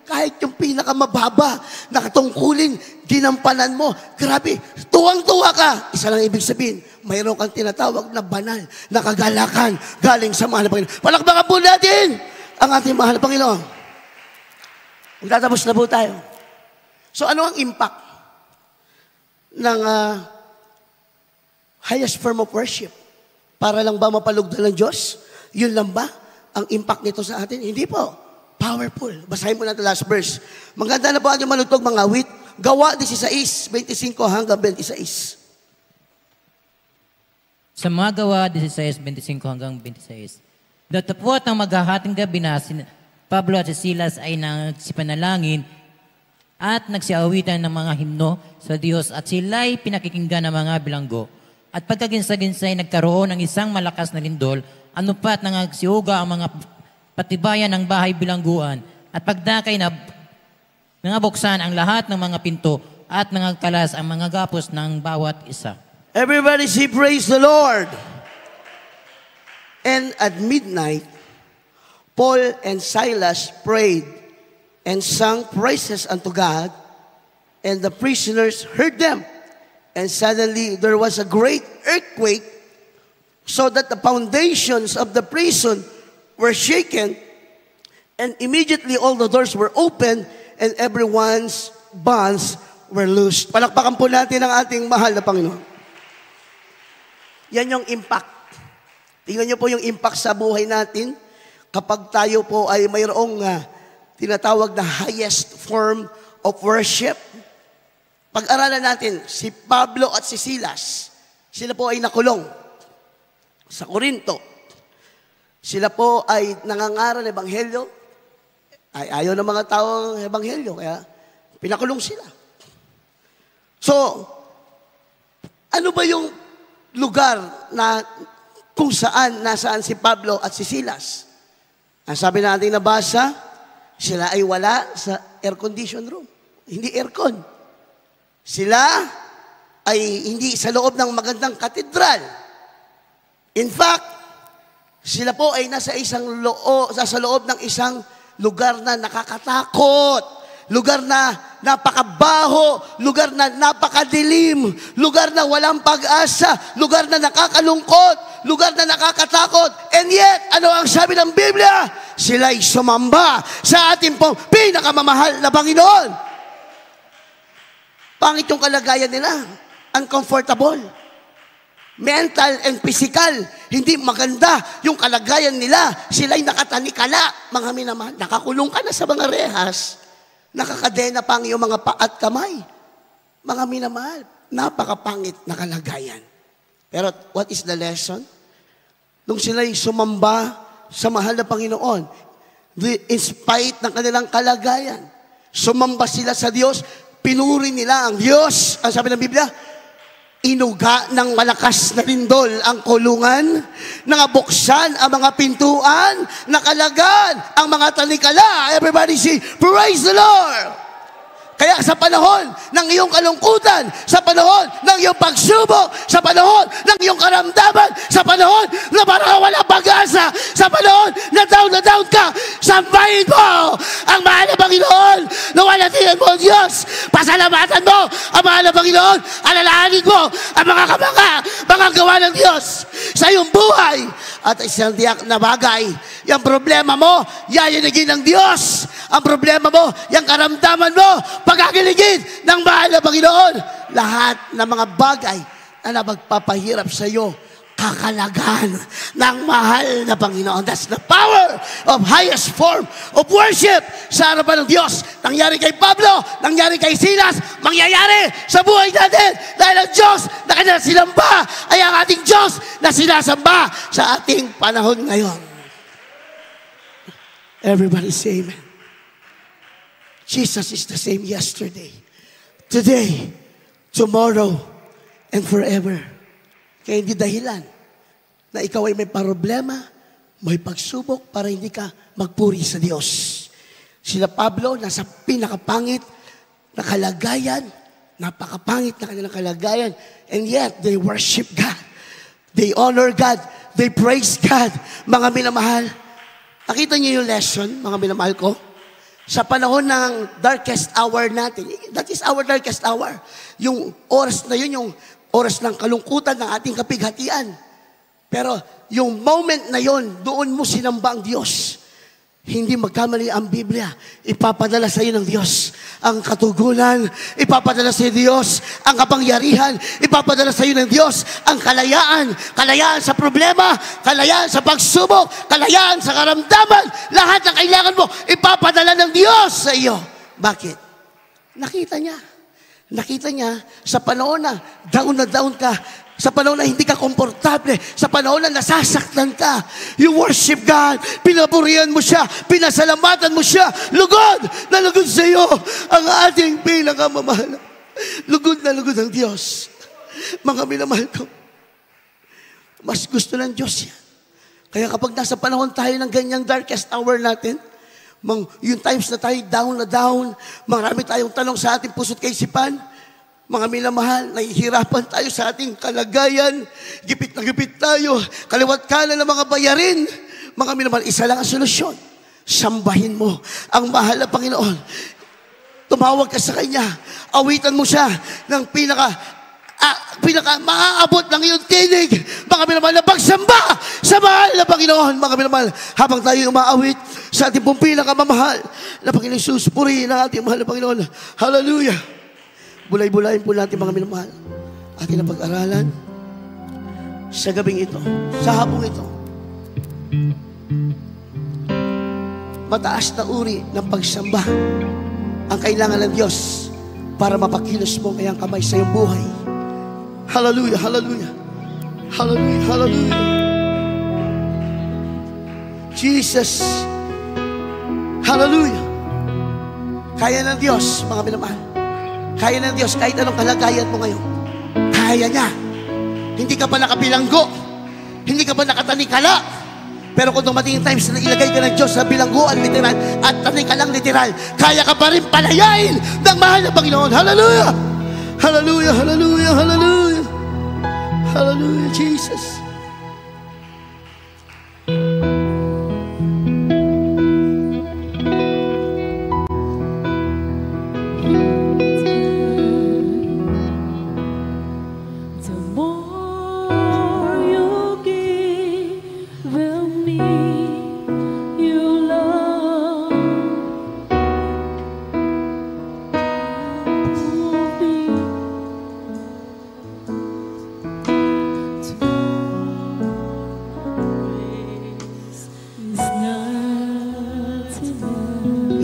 kahit yung pinakamababa na katungkulin, ginampanan mo, grabe, tuwang-tuwa ka. Isa lang ibig sabihin, mayroon kang tinatawag na banal, na kagalakan galing sa mahal na Panginoon. Palakpakan po natin ang ating mahal na Panginoon. Magtatapos na po tayo. So ano ang impact ng highest form of worship? Para lang ba mapalugdan ng Diyos? Yun lang ba ang impact nito sa atin? Hindi po. Powerful. Basahin mo natin last verse. Maganda na po ang manutog mga awit. Gawa 16, 25 hanggang 26. Sa mga gawa 16, 25 hanggang 26. Datapot ang maghahating gabi na Pablo at si Silas ay nagsipanalangin at nagsiawitan ng mga himno sa Diyos at sila'y pinakikinggan ng mga bilanggo. At pagkaginsa-ginsay nagkaroon ng isang malakas na lindol, anupat nangagsiuga ang mga patibayan ng bahay bilangguan at pagdakay na nangabuksan ang lahat ng mga pinto at nangagkalas ang mga gapos ng bawat isa. Everybody say praise the Lord. And at midnight, Paul and Silas prayed and sang praises unto God, and the prisoners heard them. And suddenly there was a great earthquake, so that the foundations of the prison were shaken, and immediately all the doors were opened, and everyone's bonds were loosed. Palakpakan po natin ang ating mahal na Panginoon. Yan yung impact. Tingnan niyo po yung impact sa buhay natin kapag tayo po ay mayroong tinatawag na highest form of worship. Pag-aralan natin, si Pablo at si Silas, sila po ay nakulong sa Korinto. Sila po ay nangangaral ng ebanghelyo. Ay ayaw ng mga tao ng ebanghelyo, kaya pinakulong sila. So, ano ba yung lugar na kung saan, nasaan si Pablo at si Silas? Ang sabi natin nabasa, sila ay wala sa air-conditioned room. Hindi aircon. Sila ay hindi sa loob ng magandang katedral. In fact, sila po ay nasa sa loob ng isang lugar na nakakatakot, lugar na napakabaho, lugar na napakadilim, lugar na walang pag-asa, lugar na nakakalungkot, lugar na nakakatakot. And yet, ano ang sabi ng Biblia? Sila'y sumamba sa ating pong pinakamamahal na Panginoon. Pangit yung kalagayan nila. Uncomfortable. Mental and physical. Hindi maganda yung kalagayan nila. Sila'y nakatanikala. Mga minamahal, nakakulong ka na sa mga rehas. Nakakadena pa ang iyong mga paa at kamay. Mga minamahal, napakapangit na kalagayan. Pero what is the lesson? Nung sila'y sumamba sa mahal na Panginoon, in spite ng kanilang kalagayan, sumamba sila sa Diyos, pinuri nila ang Diyos. Ang sabi ng Biblia, inuga ng malakas na lindol ang kulungan, nangabuksan ang mga pintuan, nakalagan ang mga talikala. Everybody say, praise the Lord! Kaya sa panahon ng iyong kalungkutan, sa panahon ng iyong pagsubok, sa panahon ng iyong karamdaman, sa panahon na parang wala pag-asa, sa panahon na down ka, sambahin mo ang mahal na Panginoon, nawalatian mo ang Diyos, pasalamatan mo ang mahal na Panginoon, alalahanin mo ang mga gawa ng Diyos sa iyong buhay. At isang tiyak na bagay, yung problema mo, yayanigin ng Diyos. Ang problema mo, yung karamdaman mo, pagkakiligid ng mahal na Panginoon. Lahat ng mga bagay na magpapahirap sa iyo, kakalagan ng mahal na Panginoon. That's the power of highest form of worship sa harapan ng Diyos. Nangyari kay Pablo, nangyari kay Silas, mangyayari sa buhay natin dahil ang Diyos na kanya sinamba ay ang ating Diyos na sinasamba sa ating panahon ngayon. Everybody say amen. Jesus is the same yesterday, today, tomorrow, and forever. Kaya hindi dahilan na ikaw ay may problema, may pagsubok para hindi ka magpuri sa Diyos. Sila Pablo, nasa pinakapangit na kalagayan, napakapangit na kanilang kalagayan, and yet they worship God. They honor God. They praise God. Mga minamahal, nakita niyo yung lesson, mga minamahal ko? Sa panahon ng darkest hour natin, that is our darkest hour. Yung oras na yun, yung oras ng kalungkutan ng ating kapighatian. Pero yung moment na yun, doon mo sinamba ang Diyos. Hindi magkamali ang Biblia. Ipapadala sa iyo ng Diyos ang katugunan. Ipapadala sa iyo ng Diyos ang kapangyarihan. Ipapadala sa iyo ng Diyos ang kalayaan. Kalayaan sa problema, kalayaan sa pagsubok, kalayaan sa karamdaman. Lahat ng kailangan mo, ipapadala ng Diyos sa iyo. Bakit? Nakita niya. Nakita niya sa panahon na down ka, sa panahon na hindi ka komportable, sa panahon na nasasaktan ka, you worship God, pinapurihan mo siya, pinasalamatan mo siya, lugod na lugod sa iyo ang ating pinakamamahal. Lugod na lugod ang Diyos. Mga minamahal ko, mas gusto ng Diyos yan. Kaya kapag nasa panahon tayo ng ganyang darkest hour natin, yung times na tayo down, marami tayong tanong sa ating puso't kaisipan, mga minamahal, nahihirapan tayo sa ating kalagayan, gipit na gipit tayo, kaliwat kanan ng mga bayarin. Mga minamahal, isa lang ang solusyon. Sambahin mo ang mahal na Panginoon. Tumawag ka sa Kanya, awitan mo siya ng pinaka maaabot ng iyong tinig. Mga minamahal na pagsamba sa mahal na Panginoon. Mga minamahal, habang tayo umaawit sa ating pong pinakamamahal na Panginoon Jesus, purihin ang ating mahal na Panginoon. Hallelujah! Bulay-bulayin po natin mga minamahal. Atin na pag-aralan sa gabing ito, sa hapong ito. Mataas na uri ng pagsamba ang kailangan ng Diyos para mapakilos mo kayang kamay sa iyong buhay. Hallelujah, hallelujah. Hallelujah, hallelujah. Jesus. Hallelujah. Kaya ng Diyos, mga minamahal. Kaya ng Diyos kahit anong kalagayan mo ngayon. Kaya niya. Hindi ka pa nakabilanggo. Hindi ka pa nakatanikala. Pero kung dumating yung times na ilagay ka ng Diyos sa bilangguan literal at tanikalang literal, kaya ka pa rin palayain ng mahal na Panginoon. Hallelujah! Hallelujah! Hallelujah! Hallelujah! Hallelujah, Jesus.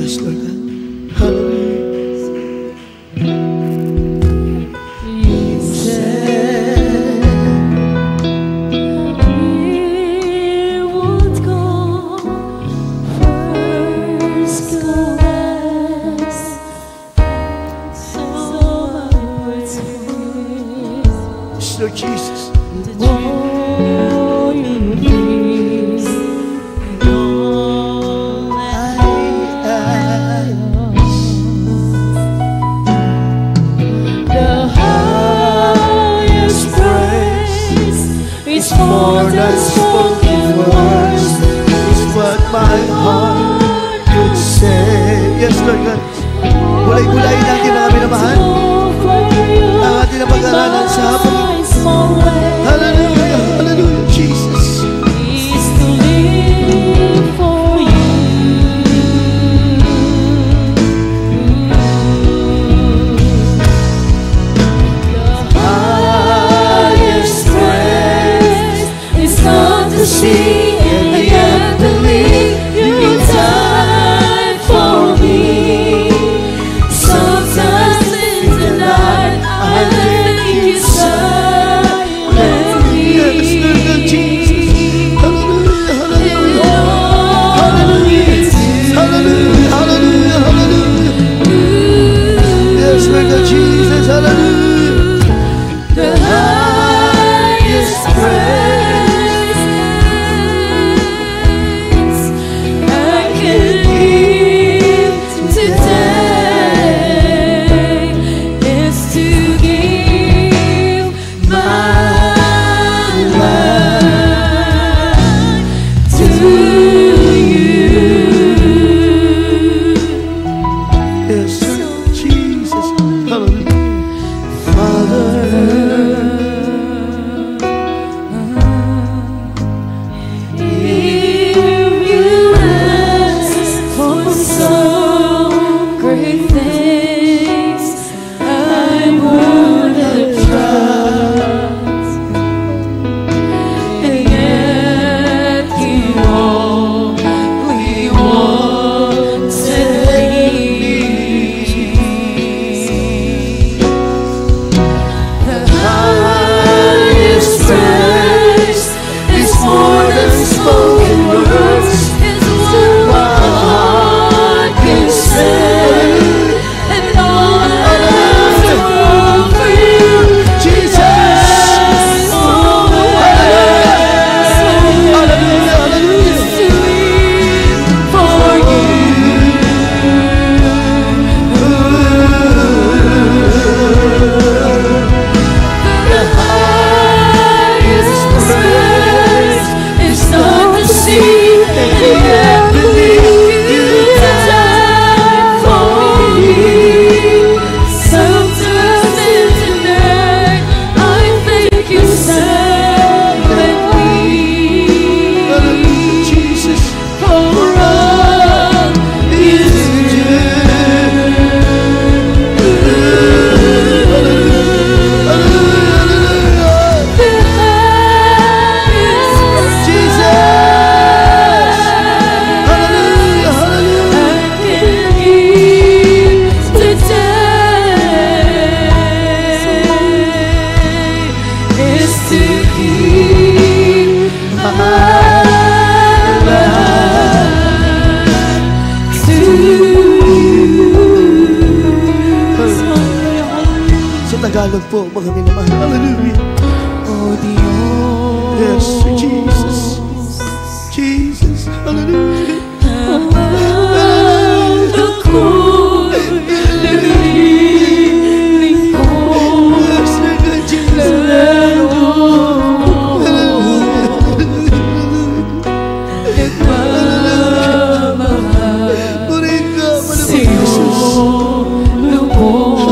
Yes, Lord God. Hallelujah. You said we would go first class, so I would say, yes, Lord Jesus. Oh, you please. More than spoken words is what my heart could say. Yes, Lord God. Gulay-gulayin natin mga minamahal ang ating na pag-aralan sa hapon. Hallelujah, hallelujah, Jesus. Is to live for you. The highest praise is not to see in the end believe you died for me. Sometimes in the night I think you so. palad po, mga minamahal. Hallelujah. O Diyos. Yes, Jesus. Jesus. Hallelujah. Ako'y naglilingkod lalo nagmamahal sa'yo lubos.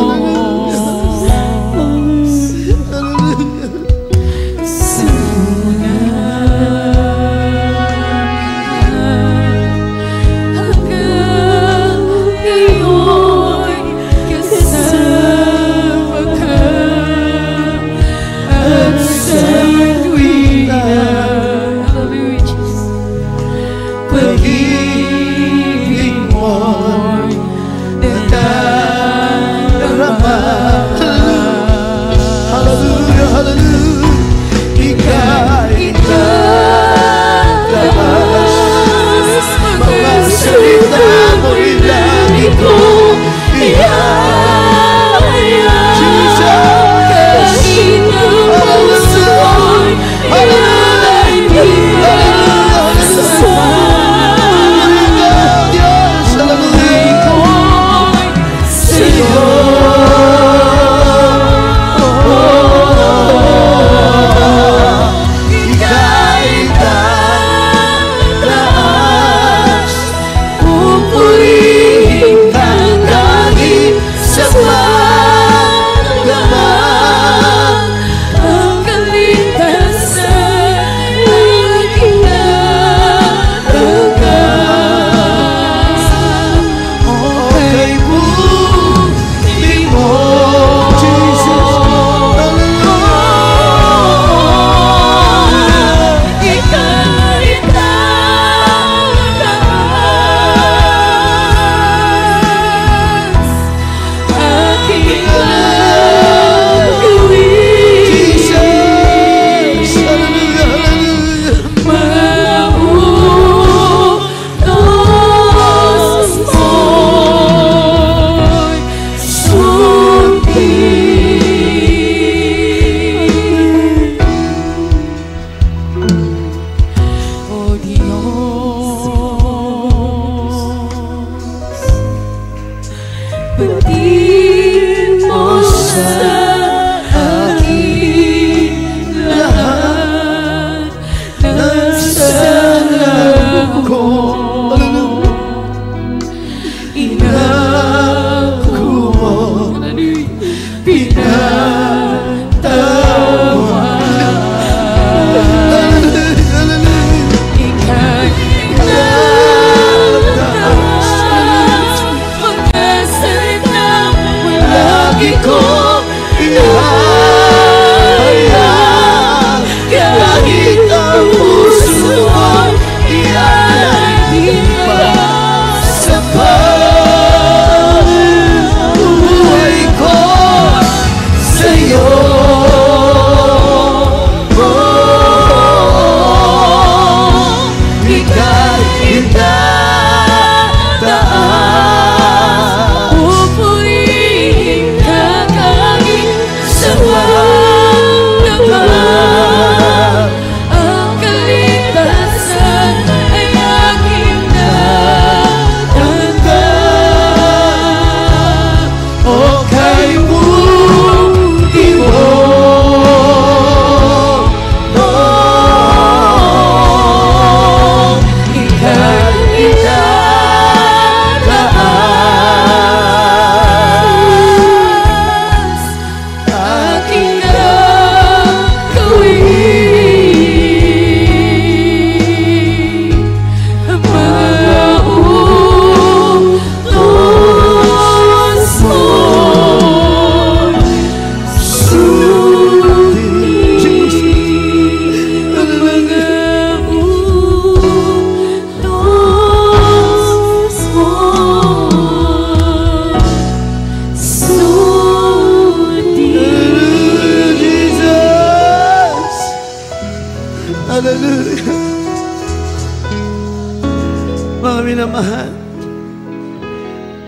Mga minamahal,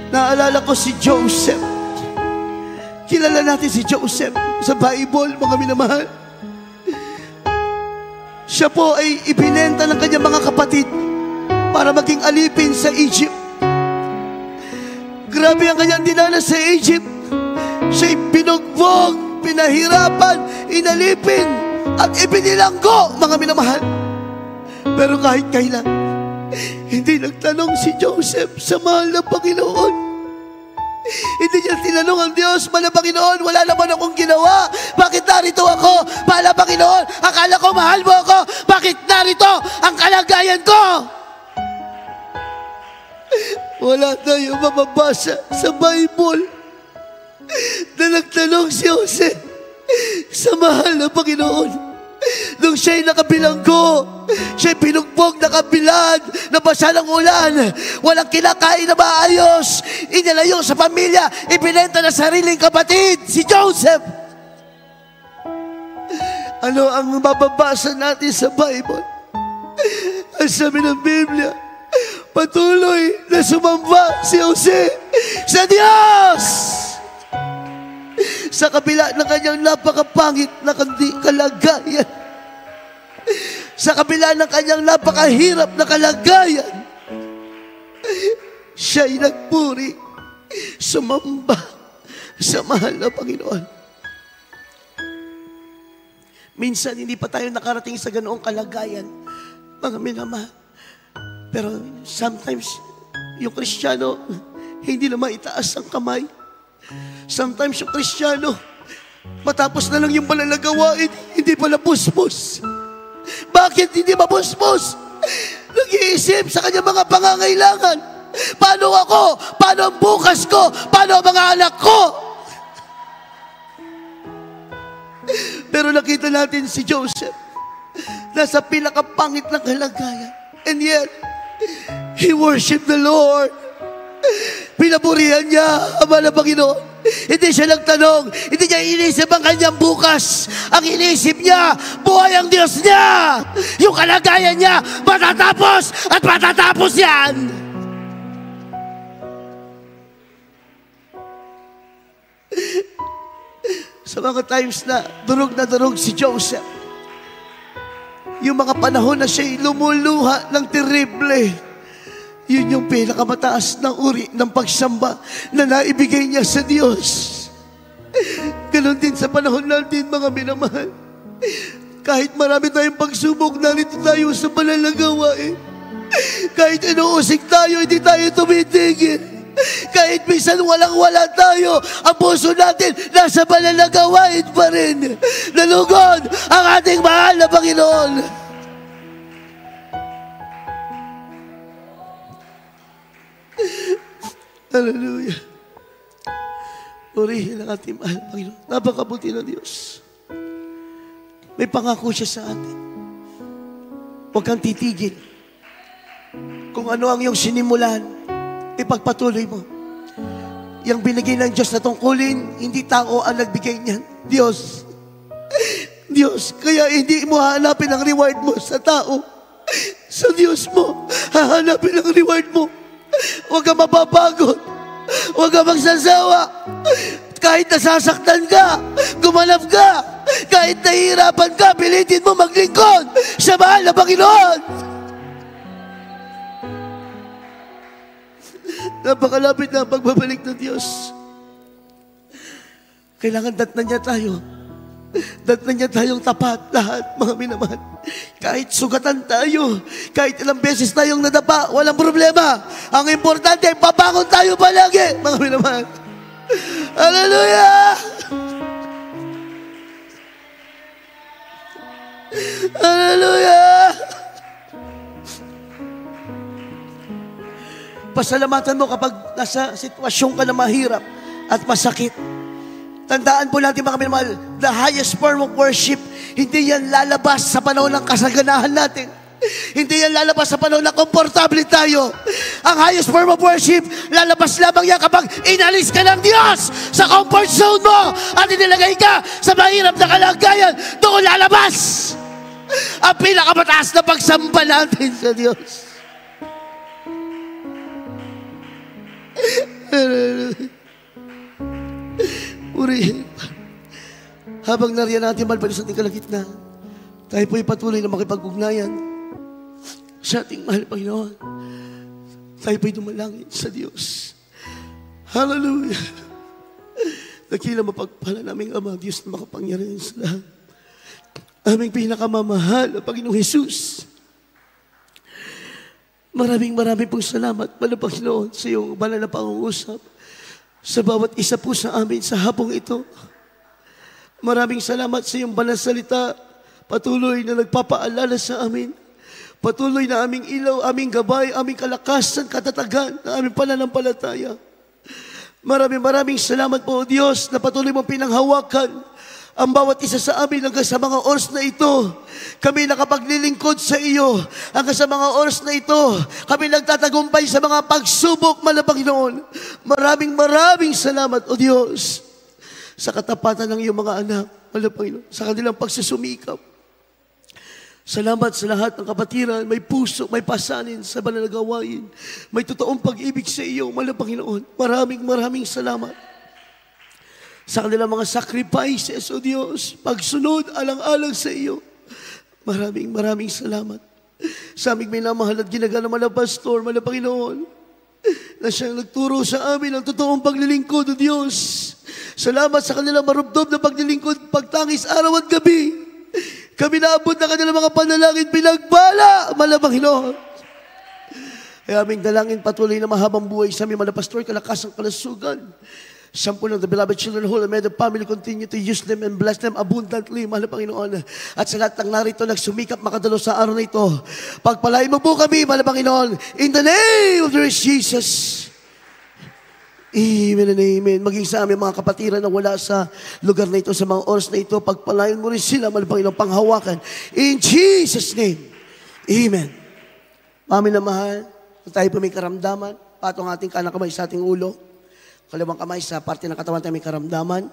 naalala ko si Joseph Kilala natin si Joseph sa Bible, mga minamahal. Siya po ay ibinenta ng kanyang mga kapatid para maging alipin sa Egypt. Grabe ang kanyang dinanas sa Egypt. Siya'y binugbog, pinahirapan, inalipin, at ibinilanggo, mga minamahal. Pero kahit kailan, hindi nagtanong si Joseph sa mahal na Panginoon. Hindi niya tinanong ang Diyos, mahal na Panginoon, wala naman akong ginawa. Bakit narito ako? Mahal na Panginoon, akala ko mahal mo ako. Bakit narito ang kalagayan ko? Wala tayong mababasa sa Bible na nagtanong si Jose sa mahal na Panginoon. Nung siya'y nakabilanggo, siya'y pinugbog, nakabilad, nabasa ng ulan, walang kinakain na maayos, inalayo sa pamilya, ibinenta na sariling kapatid, si Joseph. Ano ang mababasa natin sa Bible? Ang sabi ng Biblia, patuloy na sumamba si Jose sa Diyos. Sa kabila ng kanyang napakapangit na kalagayan, sa kabila ng kanyang napakahirap na kalagayan, siya'y nagpuri, sumamba sa mahal na Panginoon. Minsan, hindi pa tayo nakarating sa ganoong kalagayan, mga minamahal. Pero sometimes, yung Kristiyano, hindi na maitaas ang kamay. Sometimes yung Kristiyano, matapos na lang yung malalagawain, hindi pala puspos. Bakit hindi mapuspos? Nag-iisip sa kanyang mga pangangailangan. Paano ako? Paano ang bukas ko? Paano ang mga anak ko? Pero nakita natin si Joseph, nasa pinakapangit ng kalagayan. And yet, he worshiped the Lord. Pinaburihan niya ang mahal na Panginoon. Hindi siya nagtanong, hindi niya inisip ang kanyang bukas. Ang inisip niya, buhay ang Diyos niya. Yung kalagayan niya, matatapos at matatapos yan. Sa mga times na durog si Joseph, yung mga panahon na siya'y lumuluha ng terrible, yun yung pinakamataas na uri ng pagsamba na naibigay niya sa Diyos. Ganon din sa panahon natin, mga minamahal. Kahit marami tayong pagsubok, narito tayo sa banal na gawain. Kahit inuusig tayo, hindi tayo tumitigil. Kahit minsan walang-wala tayo, ang puso natin nasa banal na gawain pa rin. Nalugod ang ating mahal na Panginoon. Hallelujah. Purihin ang ating mahal, Panginoon. Napakabuti ng Diyos. May pangako siya sa atin. Huwag kang titigil. Kung ano ang iyong sinimulan, ipagpatuloy mo. Yang binigay ng Diyos na tungkulin, hindi tao ang nagbigay niyan. Diyos. Diyos. Kaya hindi mo hahanapin ang reward mo sa tao. Sa Diyos mo, hahanapin ang reward mo. Huwag kang mapapagod. Huwag kang magsasawa. Kahit nasasaktan ka, gumanap ka. Kahit nahihirapan ka, pilitin mo maglingkod sa mahal na Panginoon. Napakalapit na ang pagbabalik ng Diyos. Kailangan datnan niya tayo. Datnan niya tayong tapat lahat, mga minamahal. Kahit sugatan tayo, kahit ilang beses tayong nadapa, walang problema. Ang importante, pabangon tayo palagi, mga minamahal. Hallelujah! Hallelujah! Pasalamatan mo kapag nasa sitwasyon ka na mahirap at masakit. Tandaan po natin, mga minamahal, the highest form of worship, hindi yan lalabas sa panahon ng kasaganahan natin. Hindi yan lalabas sa panahon na komportable tayo. Ang highest form of worship, lalabas lamang yan kapag inalis ka ng Diyos sa comfort zone mo at inilagay ka sa mahirap na kalagayan. Doon lalabas ang pinakamataas na pagsamba natin sa Diyos. purihin. Habang nariyan natin malpag sa ating kalagitnaan, tayo po'y patuloy na makipag-ugnayan sa ating mahal Panginoon. Tayo po'y dumalangin sa Diyos. Hallelujah! Dakila mapagpala naming Ama, Diyos na makapangyarihan sa lahat. Aming pinakamamahal na Panginoong Hesus. Maraming pong salamat, mahal na Panginoon, sa iyong banal na pangungusap sa bawat isa po sa amin sa hapong ito. Maraming salamat sa iyong banal salita, patuloy na nagpapaalala sa amin. Patuloy na aming ilaw, aming gabay, aming kalakasan, katatagan na aming pananampalataya. Maraming salamat po, O Diyos, na patuloy mong pinanghawakan ang bawat isa sa amin hanggang sa mga oras na ito. Kami nakapaglilingkod sa iyo. Hanggang sa mga oras na ito, kami nagtatagumpay sa mga pagsubok, mahal na Panginoon. Maraming salamat, O Diyos, sa katapatan ng iyong mga anak, mahal na Panginoon, sa kanilang pagsusumikap. Salamat sa lahat ng kapatiran, may puso, may pasanin sa banal na gawain. May totoong pag-ibig sa iyo, mahal na Panginoon. Maraming salamat sa kanilang mga sacrifices, O Diyos, pagsunod alang-alang sa iyo. Maraming salamat sa aming minamahal at ginagana na pastor, mahal na Panginoon, na siyang nagturo sa amin ang totoong paglilingkod, O Diyos. Salamat sa kanilang marubdob na paglilingkod, pagtangis araw at gabi. Kami naabot na kanilang mga panalangin, pinagbala, mahal na Panginoon. Ay aming dalangin patuloy na mahabang buhay sa aming mga pastor, kalakasang kalasugan. Sample ng the beloved children whole and may the family continue to use them and bless them abundantly, mahal na Panginoon. At sa lahat ng narito nagsumikap makadalo sa araw na ito, pagpalain mo po kami, mahal na Panginoon, in the name of the Lord Jesus. Amen and amen. Maging sa aming mga kapatiran na wala sa lugar na ito, sa mga oras na ito, pagpalain mo rin sila, mahal na Panginoon, panghawakan. In Jesus' name. Amen. Amin na mahal, kung tayo po may karamdaman, patong ating kanang kamay sa ating ulo, kalawang kamay sa parte ng katawan tayo may karamdaman.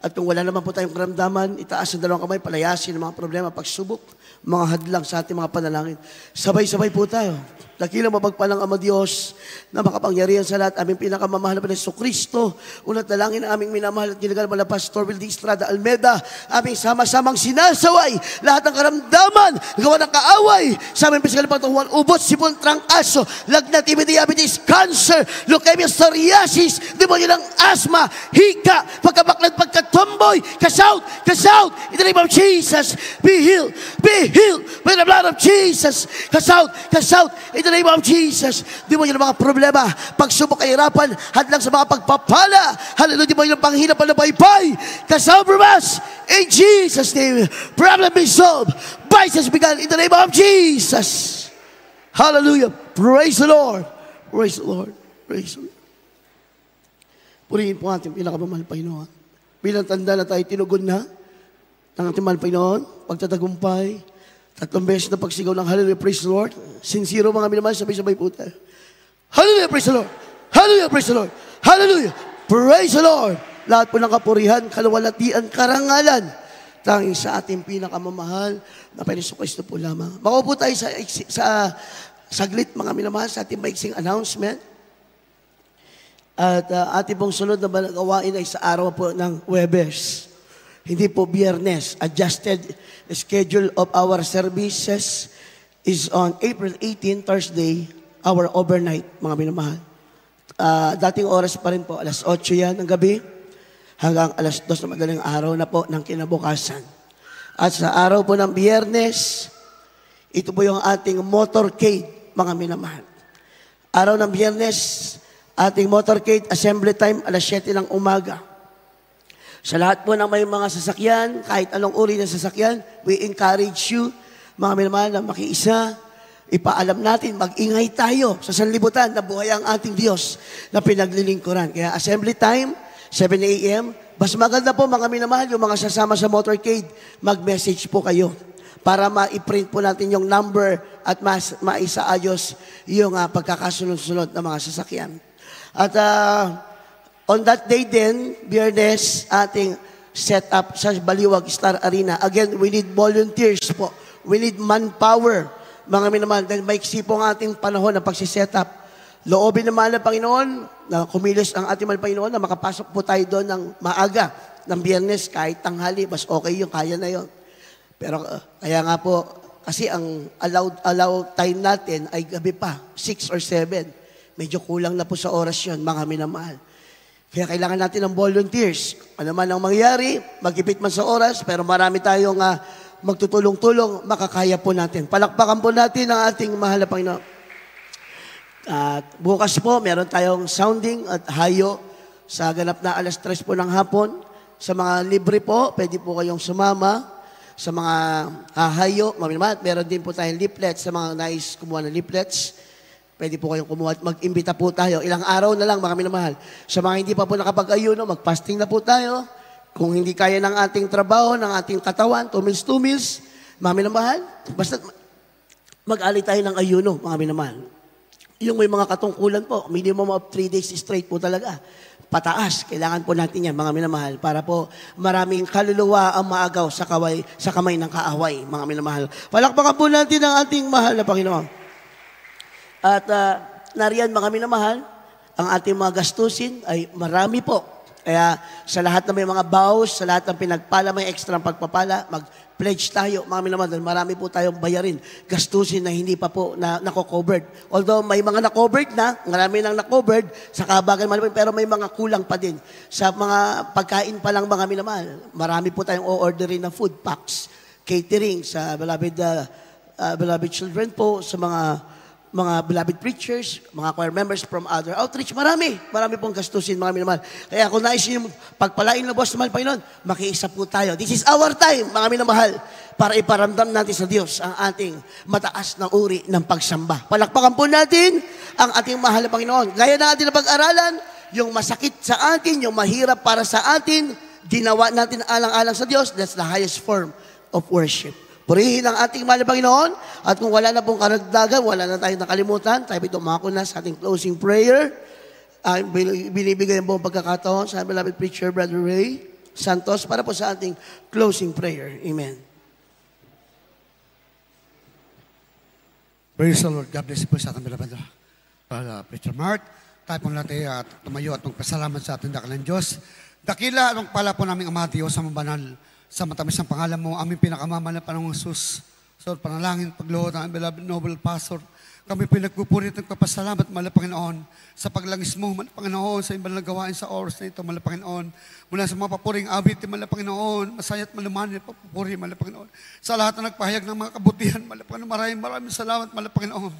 At kung wala naman po tayong karamdaman, itaas ang dalawang kamay, palayasin ang mga problema, pagsubok, mga hadlang sa ating mga panalangin. Sabay-sabay po tayo. Dakilang mapagpalang Ama Diyos na makapangyarihan sa lahat, aming pinakamamahal na Jesucristo. Unat dalangin ang aming minamahal at ginagal na Pastor Wildy Estrada Almeda, aming sama-samang sinasaway lahat ng karamdaman, gawa ng kaaway sa aming pisikal na pagtuhuan, ubot, sipon, trangkaso, lagnat, TB, diabetes, cancer, leukemia, psoriasis, demonyo ng asthma, hika, pagkabaklad, pagkatomboy, kasout, in the name of Jesus, be healed by the blood of Jesus, kasout, in the name of Jesus. Di mo yun ang mga problema, pagsubok, kahirapan, hadlang sa mga pagpapala, hallelujah, di mo yun ang panghina, panapaypay, kasout from us, in Jesus' name, problem be solved, vices begun, in the name of Jesus. Hallelujah, praise the Lord, praise the Lord, praise the Lord. Purihin po ating pinakamamahal Panginoon. Bilang tanda na tayo tinugon na ng ating mahal Panginoon, pagtatagumpay, 3 beses na pagsigaw ng hallelujah, praise the Lord. Sincero mga minamahal, sabay-sabay po tayo. Hallelujah, praise the Lord. Hallelujah, praise the Lord. Hallelujah, praise the Lord. Lahat po ng kapurihan, kaluwalhatian, karangalan, tanging sa ating pinakamamahal na Panginoon Kristo po lamang. Makaupo tayo sa saglit mga minamahal sa ating maiksing announcement. At ating pong sunod na gawain ay sa araw po ng Huwebes. Hindi po Biyernes. Adjusted schedule of our services is on April 18, Thursday, our overnight, mga minamahal. Dating oras pa rin po, alas 8 yan ng gabi, hanggang alas 2 na madaling araw na po ng kinabukasan. At sa araw po ng Biyernes, ito po yung ating motorcade, mga minamahal. Araw ng Biyernes, ating motorcade assembly time, alas 7 ng umaga. Sa lahat po ng may mga sasakyan, kahit anong uri ng sasakyan, we encourage you, mga minamahal, na makiisa, ipaalam natin, mag-ingay tayo sa sanlibutan na buhay ang ating Diyos na pinaglilingkuran. Kaya assembly time, 7 a.m. Mas maganda po, mga minamahal, yung mga sasama sa motorcade, mag-message po kayo para ma-print po natin yung number at maisaayos yung pagkakasunod-sunod ng mga sasakyan. At on that day din, Biyernes, ating set up sa Baliwag Star Arena. Again, we need volunteers po. We need manpower, mga minamahal. Dahil maiksi po ang ating panahon na pagsiset up loobin ng mahal na Panginoon na kumilos ang ating mahal na Panginoon na makapasok po tayo doon ng maaga ng Biyernes kahit tanghali, mas okay yung kaya na yon. Pero kaya nga po, kasi ang allowed time natin ay gabi pa, 6 or 7. Medyo kulang na po sa oras yon, mga minamahal. Kaya kailangan natin ng volunteers. Ano man ang mangyari, magipit man sa oras, pero marami tayong magtutulong-tulong, makakaya po natin. Palakpakan po natin ang ating mahal na Panginoon. At bukas po, meron tayong sounding at hayo sa ganap na 3:00 po ng hapon. Sa mga libre po, pwede po kayong sumama. Sa mga hayo, meron din po tayong leaflets. Sa mga nais kumuha ng leaflets, pwede po kayong kumuha at mag-imbita po tayo. Ilang araw na lang, mga minamahal. Sa mga hindi pa po nakapag-ayuno, mag-fasting na po tayo. Kung hindi kaya ng ating trabaho, ng ating katawan, 2 meals, mga minamahal, basta mag-alay tayo ng ayuno, mga minamahal. Yung may mga katungkulan po, minimum of 3 days straight po talaga. Pataas, kailangan po natin yan, mga minamahal, para po maraming kaluluwa ang maagaw sa kamay ng kaaway, mga minamahal. Palakpakan po natin ang ating mahal na Panginoon. At nariyan, mga minamahal, ang ating mga gastusin ay marami po. Kaya sa lahat ng may mga vows, sa lahat ng pinagpala, may extra pagpapala, mag-pledge tayo, mga minamahal, marami po tayong bayarin, gastusin na hindi pa po nako-covered. Although may mga na-covered na, marami nang na-covered sa kabagan, pero may mga kulang pa din. Sa mga pagkain pa lang, mga minamahal, marami po tayong o-orderin na food packs, catering sa beloved children po, sa mga beloved preachers, mga choir members from other outreach, marami pong gastusin, mga minamahal. Kaya kung nais yung pagpalain na boss, mahal Panginoon, makiisa po tayo. This is our time, mga minamahal, para iparamdam natin sa Diyos ang ating mataas na uri ng pagsamba. Palakpakan po natin ang ating mahal na Panginoon. Gaya na ating napag-aralan, yung masakit sa atin, yung mahirap para sa atin, ginawa natin alang-alang sa Diyos, that's the highest form of worship. Purihin ang ating mahal na Panginoon. At kung wala na pong karagdagan, wala na tayong nakalimutan, tayo dumako na sa ating closing prayer. Binibigay ang buong pagkakataon sa beloved preacher, Brother Ray Santos, para po sa ating closing prayer. Amen. Praise the Lord. God bless po sa ating beloved Preacher Mark. Tayo pong natin at tumayo at magpasalamat sa ating dakalang Diyos. Dakila anong pala po naming Ama Diyos sa mabanal, sa matamis ng pangalan mo, aming pinakamamahal na Panginoong Jesus. So, panalangin, pagluhod ng beloved noble pastor. Kami pinagpupurit ng kapasalamat, mahal na Panginoon, sa paglangis mo, mahal na Panginoon, sa ibang gawain sa oras na ito, mahal na Panginoon. Mula sa mga papuring awit, mahal na Panginoon, masaya at malumanin, papupuri, mahal na Panginoon. Sa lahat na nagpahayag ng mga kabutihan, mahal na Panginoon, maraming salamat, mahal na Panginoon.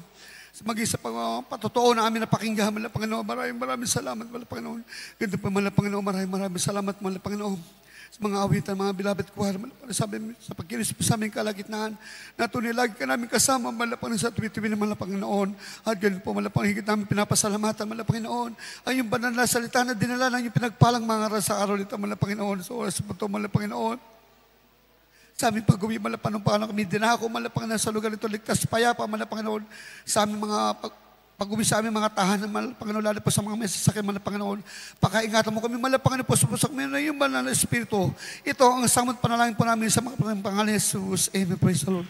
Mag-isa pang patotoo na amin napakinggan, mahal na Panginoon, maraming salamat, mahal na Panginoon. Ganito pa, mahal na Panginoon, maraming salamat, mahal na Panginoon. Sa mga awitan, mga beloved choir, sabi sa pagkinis po sa aming kalagitnaan, na tunilagi ka namin kasama, malapang sa tuwi-tuwi ng mga Panginoon. At ganun po, malapang higit namin pinapasalamatan, mga Panginoon. Ay yung banal na salita na dinala ng yung pinagpalang mga sa araw nito, mga Panginoon. Sa oras po ito, mga Panginoon. Sa aming pag-uwi, mga Panginoon, kami dinako, mga Panginoon, sa lugar nito, ligtas, payapa, mga Panginoon. Sa aming mga pag-uwi sa aming mga tahanan, mahal Panginoon, lalo po sa mga mesasakyan, mahal Panginoon, pakaingatan mo kami, mahal Panginoon po, supusak mo na yung banal na Espiritu. Ito ang samot panalangin po namin sa mga pangalan ni Jesus. Amen. Praise the Lord.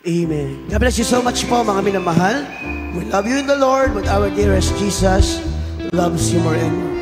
Amen. God bless you so much po, mga minamahal. We love you in the Lord, but our dearest Jesus loves you more and more.